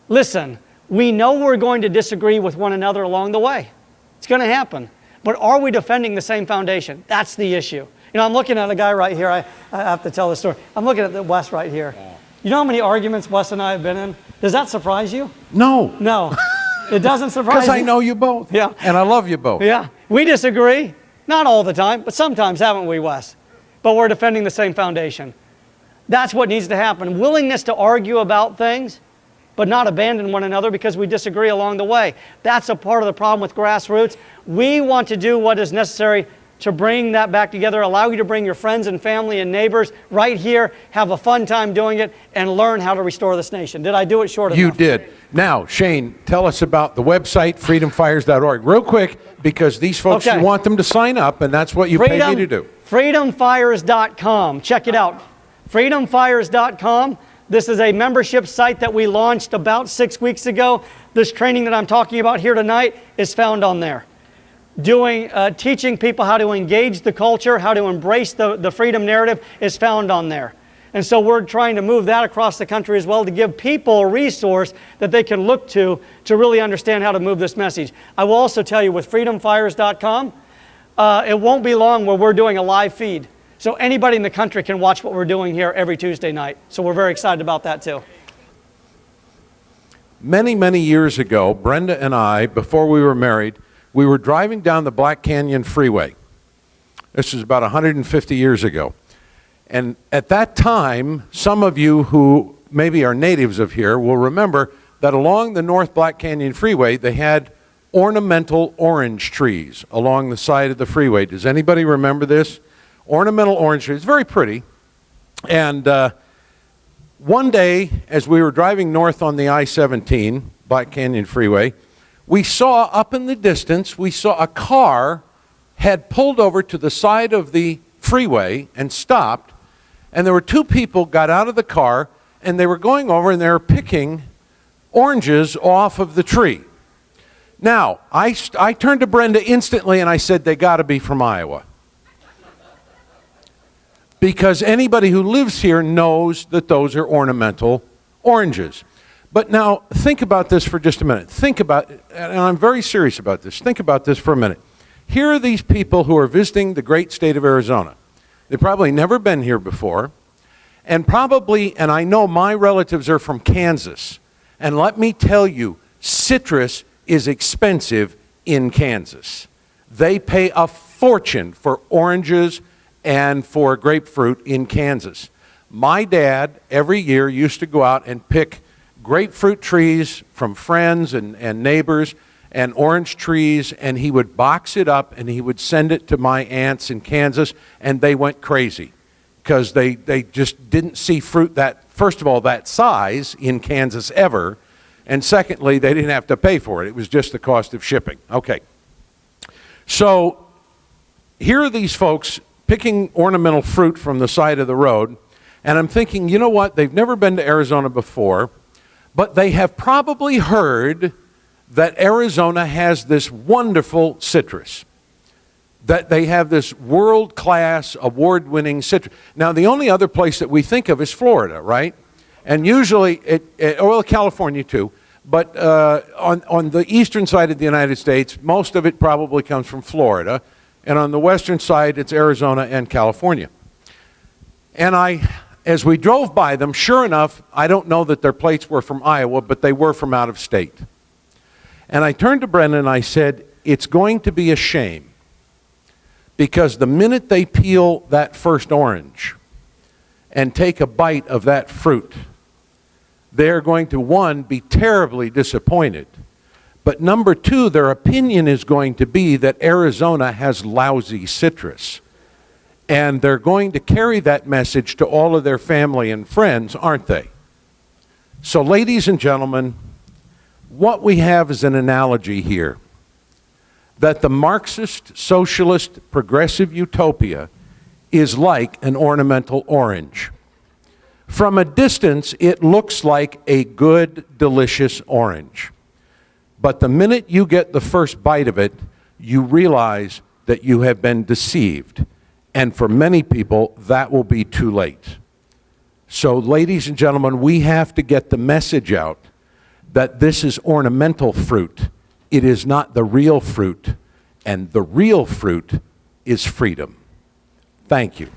Listen, we know we're going to disagree with one another along the way. It's going to happen. But are we defending the same foundation? That's the issue. You know, I'm looking at a guy right here. I have to tell the story. I'm looking at Wes right here. You know how many arguments Wes and I have been in? Does that surprise you? No. No. It doesn't surprise you. Because I know you both. Yeah. And I love you both. Yeah. We disagree. Not all the time, but sometimes, haven't we, Wes? But we're defending the same foundation. That's what needs to happen. Willingness to argue about things, but not abandon one another because we disagree along the way. That's a part of the problem with grassroots. We want to do what is necessary to bring that back together, allow you to bring your friends and family and neighbors right here, have a fun time doing it, and learn how to restore this nation. Did I do it short enough? You did. Now, Shane, tell us about the website, freedomfires.org. Real quick, because these folks, Okay. you want them to sign up, and that's what you pay me to do. Freedomfires.com. Check it out. Freedomfires.com. This is a membership site that we launched about 6 weeks ago. This training that I'm talking about here tonight is found on there. Teaching people how to engage the culture, how to embrace the freedom narrative is found on there. And so we're trying to move that across the country as well to give people a resource that they can look to really understand how to move this message. I will also tell you with freedomfires.com, it won't be long where we're doing a live feed. So anybody in the country can watch what we're doing here every Tuesday night. So we're very excited about that too. Many, many years ago, Brenda and I, before we were married, we were driving down the Black Canyon Freeway. This was about 150 years ago. And at that time, some of you who maybe are natives of here will remember that along the North Black Canyon Freeway, they had ornamental orange trees along the side of the freeway. Does anybody remember this? Ornamental orange trees, very pretty. And one day, as we were driving north on the I-17, Black Canyon Freeway, we saw up in the distance, we saw a car had pulled over to the side of the freeway and stopped, and there were 2 people got out of the car, and they were going over and they were picking oranges off of the tree. Now, I turned to Brenda instantly and I said, they got to be from Iowa. Because anybody who lives here knows that those are ornamental oranges. But now, think about this for just a minute. Think about, and I'm very serious about this, think about this for a minute. Here are these people who are visiting the great state of Arizona. They've probably never been here before, and probably, and I know my relatives are from Kansas, and let me tell you, citrus is expensive in Kansas. They pay a fortune for oranges and for grapefruit in Kansas. My dad, every year, used to go out and pick grapefruit trees from friends and neighbors and orange trees, and he would box it up and he would send it to my aunts in Kansas, and they went crazy because they just didn't see fruit that, first of all, that size in Kansas ever, and secondly, they didn't have to pay for it. It was just the cost of shipping. Okay. So here are these folks picking ornamental fruit from the side of the road, and I'm thinking, you know what? They've never been to Arizona before, but they have probably heard that Arizona has this wonderful citrus, that they have this world-class, award-winning citrus. Now, the only other place that we think of is Florida, right? And usually, well, California too, but on the eastern side of the United States, most of it probably comes from Florida, and on the western side, it's Arizona and California. And as we drove by them, sure enough, I don't know that their plates were from Iowa, but they were from out of state. And I turned to Brendan and I said, it's going to be a shame, because the minute they peel that first orange and take a bite of that fruit, they're going to, one, be terribly disappointed, but number two, their opinion is going to be that Arizona has lousy citrus. And they're going to carry that message to all of their family and friends, aren't they? So, ladies and gentlemen, what we have is an analogy here that the Marxist, socialist, progressive utopia is like an ornamental orange. From a distance, it looks like a good, delicious orange. But the minute you get the first bite of it, you realize that you have been deceived. And for many people, that will be too late. So, ladies and gentlemen, we have to get the message out that this is ornamental fruit. It is not the real fruit. And the real fruit is freedom. Thank you.